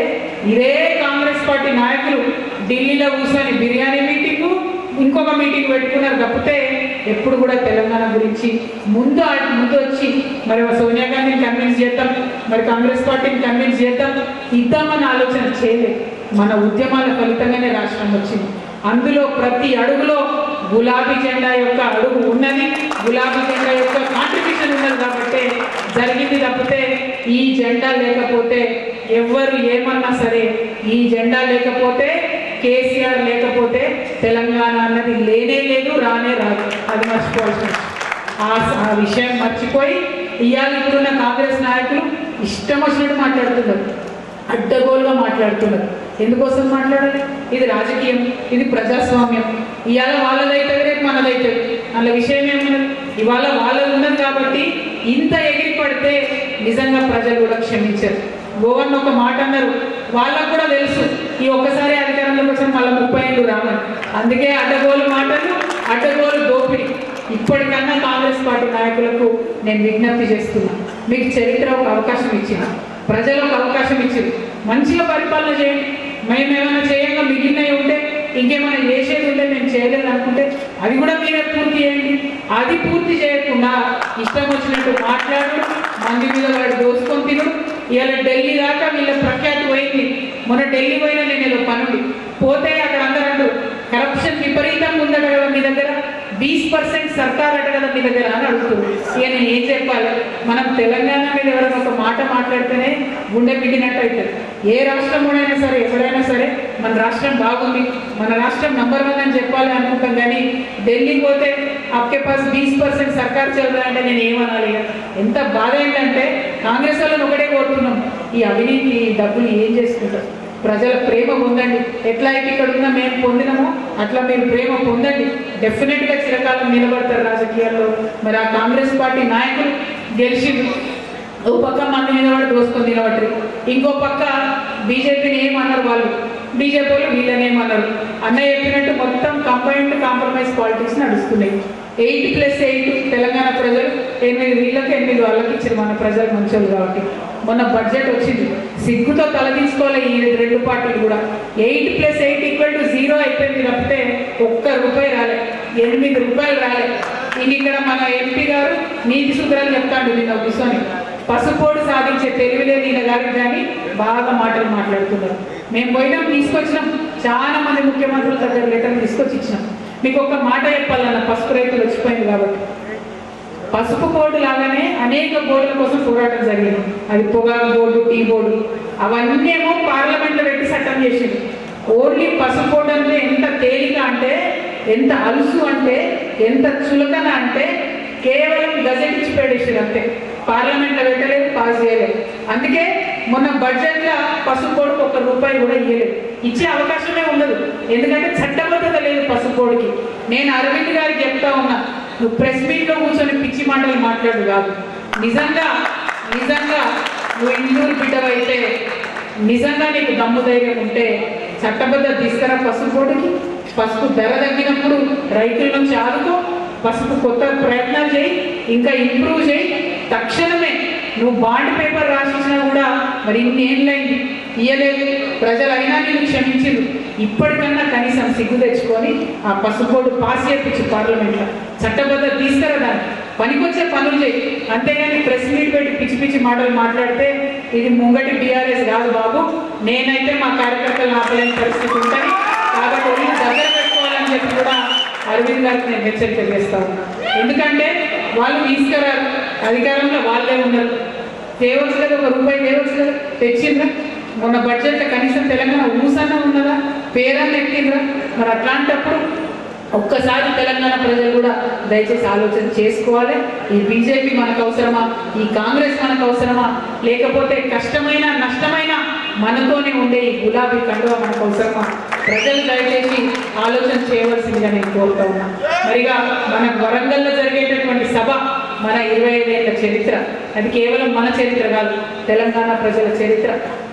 ఇదే కాంగ్రెస్ పార్టీ నాయకులు ఢిల్లీలో కూర్చొని బిర్యానీ మీటింగు, ఇంకొక మీటింగ్ పెట్టుకున్నారు తప్పితే ఎప్పుడు కూడా తెలంగాణ గురించి ముందు వచ్చి మరి సోనియా గాంధీని కన్విన్స్ చేద్దాం, మరి కాంగ్రెస్ పార్టీని కన్విన్స్ ఇద్దామని ఆలోచన చేయలేదు. మన ఉద్యమాల ఫలితంగానే రాష్ట్రం వచ్చింది. అందులో ప్రతి అడుగులో గులాబీ జెండా యొక్క అడుగు ఉన్నది, గులాబీ జెండా యొక్క కాంట్రిబ్యూషన్ ఉన్నది కాబట్టి జరిగింది తప్పితే ఈ జెండా లేకపోతే ఎవరు ఏమన్నా సరే, ఈ జెండా లేకపోతే కేసీఆర్ లేకపోతే తెలంగాణ అన్నది లేనే లేదు, రానే రాదు. అది మర్చిపోవాల్సిన ఆ విషయం మర్చిపోయి ఇవాళ ఇప్పుడున్న కాంగ్రెస్ నాయకులు ఇష్టం వచ్చినట్టు మాట్లాడుతున్నారు, అడ్డగోలుగా మాట్లాడుతున్నారు. ఎందుకోసం మాట్లాడాలి? ఇది రాజకీయం, ఇది ప్రజాస్వామ్యం. ఇవాళ వాళ్ళదైతే రేపు మనదైతే అలా విషయం ఏమన్నది. ఇవాళ వాళ్ళది ఉన్నది కాబట్టి ఇంత ఎగిరి పడితే నిజంగా ప్రజలు కూడా క్షమించారు. గోవన్ ఒక మాట అన్నారు, వాళ్ళకు కూడా తెలుసు ఈ ఒక్కసారి అధికారంలోకి వచ్చిన మళ్ళీ 30 ఏళ్ళు రామని. అందుకే అడ్డగోలు మాటలు, అడ్డగోలు దోపిడి. ఇప్పటికన్నా కాంగ్రెస్ పార్టీ నాయకులకు నేను విజ్ఞప్తి చేస్తున్నా, మీకు చరిత్ర ఒక అవకాశం ఇచ్చింది, ప్రజలు ఒక అవకాశం ఇచ్చింది, మంచిగా పరిపాలన చేయండి. మేమేమైనా చేయంగా మిగిలినవి ఉంటే, ఇంకేమైనా చేసేది ఉంటే మేము చేయలేదు అనుకుంటే అది కూడా మీరే పూర్తి చేయండి. అది పూర్తి చేయకుండా ఇష్టం వచ్చినట్టు మాట్లాడు, మంది మీద వాడు దోసుకొని తినడు. ఇవాళ ఢిల్లీ దాకా వీళ్ళ ప్రఖ్యాతి పోయింది. మొన్న ఢిల్లీ పోయినా నేను ఏదో పనుండి పోతే అక్కడ అందరూ కరప్షన్ విపరీతంగా ఉందట కదా మీ దగ్గర, 20% సర్కార్ అట కదా మీ దగ్గర అని అడుగుతుంది. ఇక నేను ఏం చెప్పాలి? మనం తెలంగాణ మీద ఎవరైనా ఒక మాట మాట్లాడితేనే గుండె పిగినట్టు అవుతుంది. ఏ రాష్ట్రంలోనైనా సరే, ఎవరైనా సరే మన రాష్ట్రం బాగుంది, మన రాష్ట్రం నంబర్ 1 అని చెప్పాలి అనుకుంటాం. కానీ ఢిల్లీకి పోతే అప్కే పాస్ 20% సర్కార్ చల్లాలంటే నేను ఏమనాలి? ఎంత బాధ ఏంటంటే కాంగ్రెస్ వాళ్ళని ఒకటే కోరుతున్నాం, ఈ అవినీతి డబ్బులు ఏం చేసుకుంటారు? ప్రజల ప్రేమ పొందండి. ఎట్లా అయితే ఇక్కడ ఉన్నా మేము పొందినామో అట్లా మీరు ప్రేమ పొందండి. డెఫినెట్గా చిరకాలం నిలబడతారు రాజకీయాల్లో. మరి ఆ కాంగ్రెస్ పార్టీ నాయకులు గెలిచి ఓ పక్క మంది నిలబడి దోసుకొని నిలబడరు, ఇంకో పక్క బీజేపీని ఏమన్నారు వాళ్ళు, బీజేపీ వాళ్ళు వీళ్ళనేమన్నారు. అన్నయ్య చెప్పినట్టు మొత్తం కంబైన్డ్ కాంప్రమైజ్ పాలిటిక్స్ నడుస్తున్నాయి. 8+8 తెలంగాణ ప్రజలు 8 వీళ్ళకి 8 వాళ్ళకి ఇచ్చారు. మన ప్రజలు మంచోళ్ళు కాబట్టి మొన్న బడ్జెట్ వచ్చింది, సిగ్గుతో తలదించుకోవాలి ఈ 2 పార్టీలు కూడా. 8+8 = 0 అయిపోయింది తప్పితే ₹1 రాలే, ₹8 రాలే. ఇది ఇక్కడ మన ఎంపీ గారు నీతి సూత్రాలు చెప్తాడు నిన్న కూర్చొని, పసుపోడు సాధించే తెలివిలేదు ఈయన గారికి కానీ బాగా మాటలు మాట్లాడుతున్నారు. మేము పోయినాం, తీసుకొచ్చినాం, చాలా మంది ముఖ్యమంత్రుల దగ్గర లెటర్లు తీసుకొచ్చి ఇచ్చినాం. మీకు ఒక మాట చెప్పాలన్న, పసుపు రైతులు వచ్చిపోయింది కాబట్టి పసుపు బోర్డు లాగానే అనేక బోర్డుల కోసం పోరాటం జరిగింది. అది పొగాకు బోర్డు, టీ బోర్డు, అవన్నీ ఏమో పార్లమెంట్లో పెట్టి చట్టం చేసింది. ఓన్లీ పసుపు బోర్డు అంటే ఎంత తేలిక అంటే, ఎంత అలుసు అంటే, ఎంత చులకన అంటే కేవలం గజెట్ ఇచ్చి పెట్టేసారు అంతే. పార్లమెంట్లో పెట్టలేదు, పాస్ చేయలేదు. అందుకే మొన్న బడ్జెట్లో పసుపు బోర్డుకు ₹1 కూడా ఇవ్వలేదు, ఇచ్చే అవకాశమే ఉండదు. ఎందుకంటే చట్టబద్ధత లేదు పసుపు బోర్డుకి. నేను అరవింద్ గారికి చెప్తా ఉన్నా, నువ్వు ప్రెస్ మీట్లో కూర్చొని పిచ్చి మాటలు మాట్లాడు కాదు. నిజంగా నిజంగా నువ్వు ఇందూరు బిడ్డవైతే, నిజంగా నీకు దమ్ము ధైర్యం ఉంటే చట్టబద్ధ తీసుకురా పసుపు బోర్డుకి. పసుపు ధర తగ్గినప్పుడు రైతుల నుంచి ఆదుకో, పసుపు కొత్త ప్రయత్నాలు చేయి, ఇంకా ఇంప్రూవ్ చేయి. తక్షణమే నువ్వు బాండ్ పేపర్ రాసిచ్చినా కూడా మరి ఇన్నేళ్ళైంది ఇయ్యలేదు, ప్రజలైనా నేను క్షమించరు. ఇప్పటికన్నా కనీసం సిగ్గు తెచ్చుకొని ఆ పసుపు బోర్డు పాస్ చేయించు పార్లమెంట్లో, చట్టబద్ధ తీసుకురా, దాన్ని పనికొచ్చే పనులు చేయి. అంతేగాని ప్రెస్ మీట్ పెట్టి పిచ్చి పిచ్చి మాటలు మాట్లాడితే ఇది ముంగటి బీఆర్ఎస్ కాదు బాబు. నేనైతే మా కార్యకర్తలు ఆపలేని పరిస్థితి ఉంటుంది కాబట్టి ఒళ్ళు దగ్గర పెట్టుకోవాలని చెప్పి కూడా అరవింద్ గారికి నేను హెచ్చరిక చేస్తా ఉన్నా. ఎందుకంటే వాళ్ళు తీసుకురారు, అధికారంలో వాళ్ళే ఉన్నారు. తేవచ్చు కదా, ఒక రూపాయి తేవచ్చు కదా, తెచ్చిండ్రా? మొన్న బడ్జెట్లో కనీసం తెలంగాణ ఊసన్న ఉన్నదా, పేరన్న ఎక్కిండ్రా? మరి అట్లాంటప్పుడు ఒక్కసారి తెలంగాణ ప్రజలు కూడా దయచేసి ఆలోచన చేసుకోవాలి. ఈ బీజేపీ మనకు అవసరమా, ఈ కాంగ్రెస్ మనకు అవసరమా, లేకపోతే కష్టమైన నష్టమైన మనతోనే ఉండే ఈ గులాబీ కండువా మనకు అవసరమా? ప్రజలు దయచేసి ఆలోచన చేయవలసిందిగా నేను కోరుతా ఉన్నా. మరిగా మనకు వరంగల్లో జరిగేటటువంటి సభ మన 25 ఏళ్ల చరిత్ర, అది కేవలం మన చరిత్ర కాదు, తెలంగాణ ప్రజల చరిత్ర,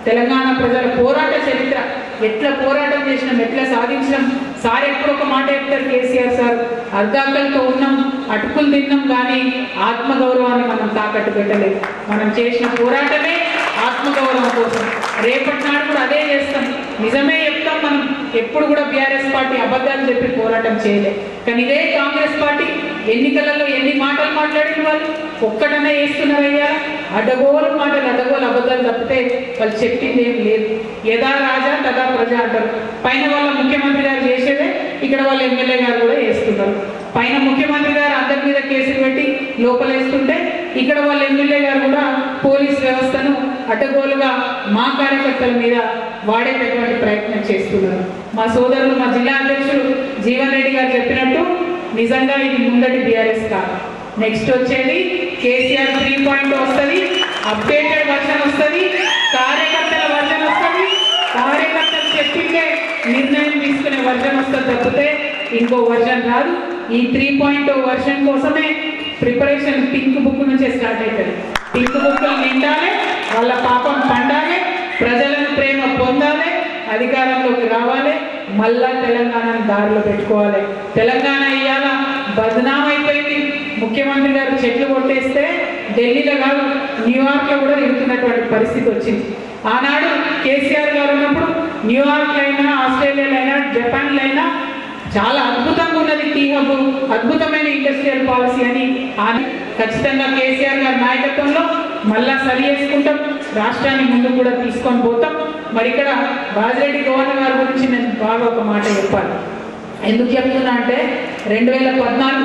తెలంగాణ ప్రజల పోరాట చరిత్ర. ఎట్లా పోరాటం చేసినాం, ఎట్లా సాధించినాం. సార్ ఎప్పుడు ఒక మాట చెప్తారు, కేసీఆర్ సార్, అర్ధాకలతో ఉన్నాం, అటుకులు తిన్నాం, కానీ ఆత్మగౌరవాన్ని మనం తాకట్టు పెట్టలేదు. మనం చేసిన పోరాటమే ఆత్మగౌరవం కోసం. రేపటి నాడు కూడా అదే చేస్తాం, నిజమే చెప్తాం. మనం ఎప్పుడు కూడా బీఆర్ఎస్ పార్టీ అబద్ధాలు చెప్పి పోరాటం చేయలేదు. కానీ ఇదే కాంగ్రెస్ పార్టీ ఎన్నికలలో ఎన్ని మాటలు మాట్లాడిన వాళ్ళు ఒక్కటనే వేస్తున్నారయ్యా. అడ్డగోలు మాటలు, అడ్డగోలు అబద్ధాలు తప్పితే వాళ్ళు చెప్పింది ఏం లేదు. యథా రాజా తదా ప్రజ అంటారు. పైన వాళ్ళ ముఖ్యమంత్రి గారు చేసేదే ఇక్కడ వాళ్ళ ఎమ్మెల్యే గారు కూడా వేస్తున్నారు. పైన ముఖ్యమంత్రి గారు అందరి మీద కేసులు పెట్టి లోపలేస్తుంటే ఇక్కడ వాళ్ళ ఎమ్మెల్యే గారు కూడా పోలీస్ వ్యవస్థను అడ్డగోలుగా మా కార్యకర్తల మీద వాడేటటువంటి ప్రయత్నం చేస్తున్నారు. మా సోదరులు, మా జిల్లా అధ్యక్షులు జీవన్ రెడ్డి గారు చెప్పినట్టు నిజంగా ఇది ముందటి బీఆర్ఎస్ కాదు. నెక్స్ట్ వచ్చేది కేసీఆర్ 3.0 వస్తుంది, అప్డేటెడ్ వర్షన్ వస్తుంది, కార్యకర్తల వర్షన్ వస్తుంది, కార్యకర్తలు చెప్పిందే నిర్ణయం తీసుకునే వర్షన్ వస్తుంది తప్పితే ఇంకో వర్షన్ రాదు. ఈ 3.0 వర్షన్ కోసమే ప్రిపరేషన్ పింక్ బుక్ నుంచే స్టార్ట్ అవుతుంది. పింక్ బుక్లు నిండాలి, వాళ్ళ పాపం పండాలి, ప్రజలను ప్రేమ పొందాలి, అధికారంలోకి రావాలి, మళ్ళా తెలంగాణను దారిలో పెట్టుకోవాలి. తెలంగాణ ఇవాళ బదనాం అయిపోయింది. ముఖ్యమంత్రి గారు చెట్లు కొట్టేస్తే ఢిల్లీలో కాదు న్యూయార్క్లో కూడా తిరుగుతున్నటువంటి పరిస్థితి వచ్చింది. ఆనాడు కేసీఆర్ గారు ఉన్నప్పుడు న్యూయార్క్లో అయినా, ఆస్ట్రేలియాలో అయినా, జపాన్లో అయినా చాలా అద్భుతంగా ఉన్నది టీ హబ్, అద్భుతమైన ఇండస్ట్రియల్ పాలసీ అని ఖచ్చితంగా కేసీఆర్ గారి నాయకత్వంలో మళ్ళా సరి చేసుకుంటాం, రాష్ట్రాన్ని ముందు కూడా తీసుకొని పోతాం. మరి ఇక్కడ బాజిరెడ్డి గవర్నర్ గారి గురించి నేను బాగా ఒక మాట చెప్పాలి. ఎందుకు చెప్తున్నా అంటే 2014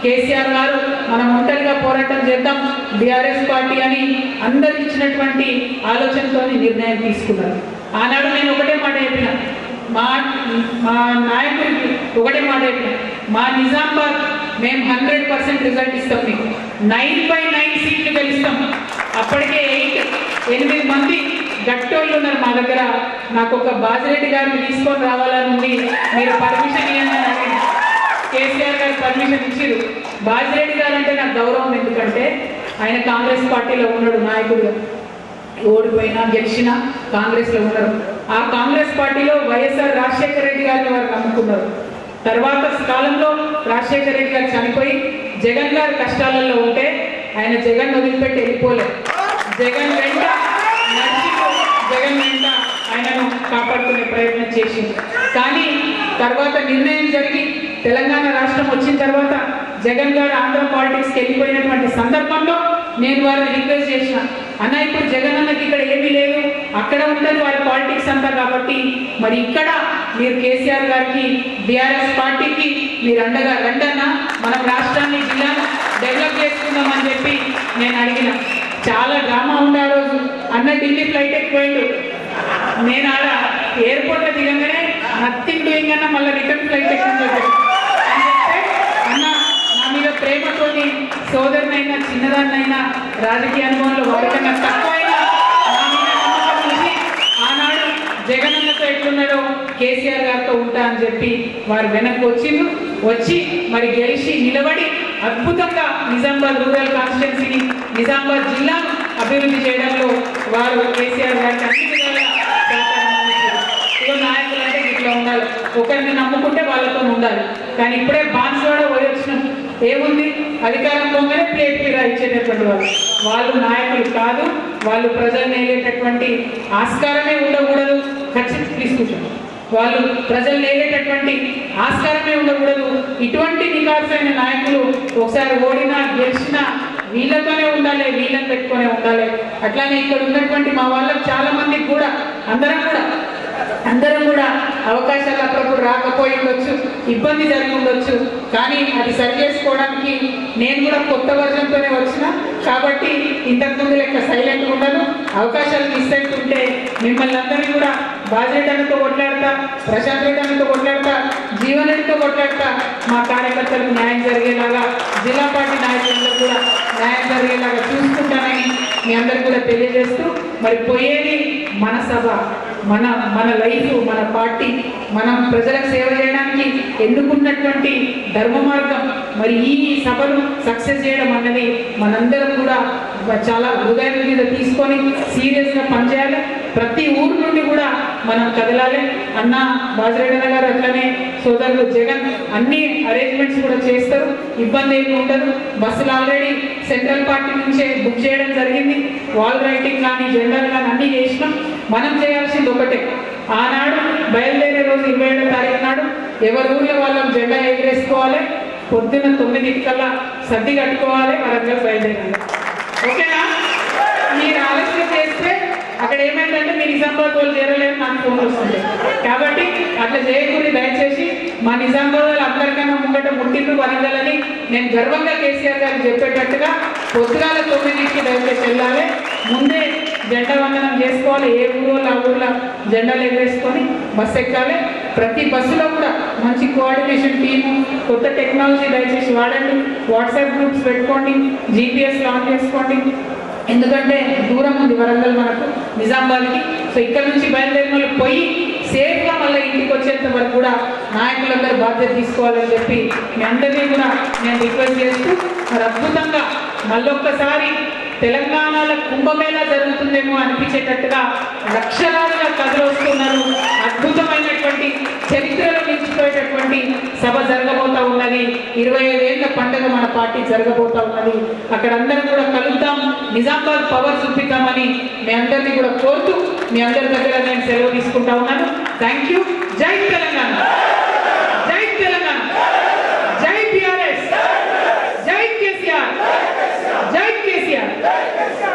కేసీఆర్ గారు మనం ఒంటరిగా పోరాటం చేద్దాం బీఆర్ఎస్ పార్టీ అని అందరికి ఇచ్చినటువంటి ఆలోచనతో నిర్ణయం తీసుకున్నారు. ఆనాడు నేను ఒకటే మాట చెప్పిన, మా నాయకుడికి ఒకటే మాట చెప్పిన, మా నిజామాబాద్ మేము 100% రిజల్ట్ ఇస్తాం, మీకు 9/9 సీట్లు గెలుస్తాం. అప్పటికే 8 మంది గట్టోళ్ళు ఉన్నారు మా దగ్గర. నాకు ఒక బాజిరెడ్డి గారిని తీసుకొని రావాలని ఉంది, మీరు పర్మిషన్ ఇవ్వండి అని అడిగింది. కేసీఆర్ గారు పర్మిషన్ ఇచ్చారు. బాజిరెడ్డి గారు అంటే నాకు గౌరవం, ఎందుకంటే ఆయన కాంగ్రెస్ పార్టీలో ఉన్నాడు నాయకుడుగా, ఓడిపోయినా గెలిచినా కాంగ్రెస్లో ఉన్నారు. ఆ కాంగ్రెస్ పార్టీలో వైఎస్ఆర్ రాజశేఖర రెడ్డి గారిని వారు నమ్ముకున్నారు. తర్వాత కాలంలో రాజశేఖర రెడ్డి గారు చనిపోయి జగన్ గారు కష్టాలలో ఉంటే ఆయన జగన్ వదిలిపెట్టి వెళ్ళిపోలేదు. జగన్ వెంట నడిచిపో, జగన్ వెంట ఆయనను కాపాడుకునే ప్రయత్నం చేసింది. కానీ తర్వాత నిర్ణయం జరిగి తెలంగాణ రాష్ట్రం వచ్చిన తర్వాత జగన్ గారు ఆంధ్ర పాలిటిక్స్కి వెళ్ళిపోయినటువంటి సందర్భంలో నేను వారిని రిక్వెస్ట్ చేసిన, అన్న ఇప్పుడు జగన్ అన్నకి ఇక్కడ ఏమీ లేదు, అక్కడ ఉంటుంది వారి పాలిటిక్స్ అంతా, కాబట్టి మరి ఇక్కడ మీరు కేసీఆర్ గారికి బీఆర్ఎస్ పార్టీకి మీరు అండగా రండన్నా, మనం రాష్ట్రాన్ని జిల్లాను డెవలప్ చేసుకుందామని చెప్పి నేను అడిగిన. చాలా డ్రామా ఉండే ఆ రోజు. అన్న ఢిల్లీ ఫ్లైట్ ఎక్కిపోయిండు, నేను ఆడ ఎయిర్పోర్ట్లో దిగంగానే నథింగ్ డూయింగ్ అన్న మళ్ళీ రిటర్న్ ఫ్లైట్ ఎక్కింది అని చెప్తే, అన్న నా మీద ప్రేమతోని సోదరునైనా చిన్నదాన్నైనా రాజకీయ అనుభవంలో వారికన్నా తక్కువైనా నా మీద నమ్మకం ఉంచి ఆనాడు జగనన్నతో ఎట్లున్నాడో కేసీఆర్ గారితో ఉంటా అని చెప్పి వారు వెనక్కి వచ్చి మరి గెలిచి నిలబడి అద్భుతంగా నిజామాబాద్ రూరల్ కాన్స్టిట్యున్సీని నిజామాబాద్ జిల్లాను అభివృద్ధి చేయడంలో వారు కేసీఆర్ గారికి అన్ని విధాలుగా సహకారం అందించారు. ఇక నాయకులు అంటే ఇట్లా ఉండాలి, ఒకరిని నమ్ముకుంటే వాళ్ళతో ఉండాలి. కానీ ఇప్పుడే బాన్స్వాడ పోయి వచ్చినాం, ఏముంది అధికారం పొందనే ప్లేట్ మీద ఇచ్చేటటువంటి వాళ్ళు నాయకులు కాదు. వాళ్ళు ప్రజల్ని వెళ్ళేటటువంటి ఆస్కారమే ఉండకూడదు. ఖచ్చితంగా తీసుకుంటాం, వాళ్ళు ప్రజలు లేనేటటువంటి ఆస్కారమే ఉండకూడదు. ఇటువంటి నికార్సైన నాయకులు ఒకసారి ఓడినా గెలిచినా వీళ్ళతోనే ఉండాలి, వీళ్ళని పెట్టుకునే ఉండాలి. అట్లానే ఇక్కడ ఉన్నటువంటి మా వాళ్ళకి చాలా మందికి కూడా అందరం కూడా అవకాశాలు అప్పుడప్పుడు రాకపోయి ఉండొచ్చు, ఇబ్బంది జరిగి ఉండొచ్చు. కానీ అది సరి చేసుకోవడానికి నేను కూడా కొత్త వర్షంతోనే వచ్చిన కాబట్టి ఇంతకుముందు లెక్క సైలెంట్గా ఉండను. అవకాశాలు మిస్ అవుతుంటే మిమ్మల్ని అందరినీ కూడా బాధ్యతలతో కొట్లాడతా, ప్రశాంత్ రెడ్డితో కొట్లాడతా, జీవన్ రెడ్డితో కొట్లాడతా, మా కార్యకర్తలకు న్యాయం జరిగేలాగా, జిల్లా పార్టీ నాయకులకు కూడా న్యాయం జరిగేలాగా చూసుకుంటానని మీ అందరికి కూడా తెలియజేస్తూ, మరి పోయేది మన సభ, మన లైఫ్, మన పార్టీ, మనం ప్రజలకు సేవ చేయడానికి ఎన్నుకున్నటువంటి ధర్మ మార్గం. మరి ఈ సభను సక్సెస్ చేయడం అన్నది మనందరం కూడా చాలా హృదయం మీద తీసుకొని సీరియస్గా పనిచేయాలి. ప్రతి ఊరు నుండి కూడా మనం కదలాలి. అన్న బాజిరెడ్డి గారు అట్లనే సోదరులు జగన్ అన్ని అరేంజ్మెంట్స్ కూడా చేస్తారు, ఇబ్బంది ఏమి ఉండదు. బస్సులు ఆల్రెడీ సెంట్రల్ పార్టీ నుంచే బుక్ చేయడం జరిగింది. వాల్ రైటింగ్ కానీ జెండర్ కానీ అన్ని చేసినాం. మనం చేయాల్సింది ఒకటే, ఆనాడు బయలుదేరే రోజు 27వ తారీఖు నాడు ఎవరి ఊర్లో వాళ్ళం జెండా ఎగిరేసుకోవాలి, పొద్దున్న 9 సర్ది కట్టుకోవాలి, వరంగల్ బయలుదేరాలి. ఓకేనా? మీరు ఆలస్యం చేస్తే అక్కడ ఏమైందంటే మీ నిజామాబాద్ వాళ్ళు చేరలేదు, నాకు ఫోన్ వస్తుంది. కాబట్టి అట్లా చేయకూడదు. దయచేసి మా నిజామాబాద్ వాళ్ళు అందరికన్నా ముంగట ముట్టింపు వరంగల్ అని నేను గర్వంగా కేసీఆర్ గారికి చెప్పేటట్టుగా పొద్దుగాల 9కి దయచేసి వెళ్ళాలి. ముందే జెండా వందనం చేసుకోవాలి. ఏ ఊళ్ళో ఆ ఊళ్ళో జెండాలు ఎగరేసుకొని బస్సు ఎక్కాలి. ప్రతి బస్సులో కూడా మంచి కోఆర్డినేషన్ టీము, కొత్త టెక్నాలజీ దయచేసి వాడండి. వాట్సాప్ గ్రూప్స్ పెట్టుకోండి, GPS ఆన్ చేసుకోండి. ఎందుకంటే దూరం ఉంది వరంగల్ మనకు నిజామాబాద్కి. సో ఇక్కడ నుంచి బయలుదేరిన వాళ్ళు పోయి సేఫ్గా మళ్ళీ ఇంటికి వచ్చేంత వరకు కూడా నాయకులందరూ బాధ్యత తీసుకోవాలని చెప్పి మీ అందరినీ కూడా నేను రిక్వెస్ట్ చేస్తూ, మరి అద్భుతంగా మళ్ళొక్కసారి తెలంగాణలో కుంభమేళా జరుగుతుందేమో అనిపించేటట్టుగా లక్షలాదిగా కథలొస్తున్నారు. అద్భుతమైనటువంటి చరిత్రలో నిలిచిపోయేటటువంటి సభ జరగబోతా ఉన్నది. 25 ఏళ్ల పండుగ మన పార్టీ జరగబోతా ఉన్నది. అక్కడ అందరం కూడా కలుద్దాం, నిజామాబాద్ పవర్ చూపిద్దామని మీ అందరినీ కూడా కోరుతూ మీ అందరి దగ్గర నేను సెలవు తీసుకుంటా ఉన్నాను. Thank you. జై తెలంగాణ.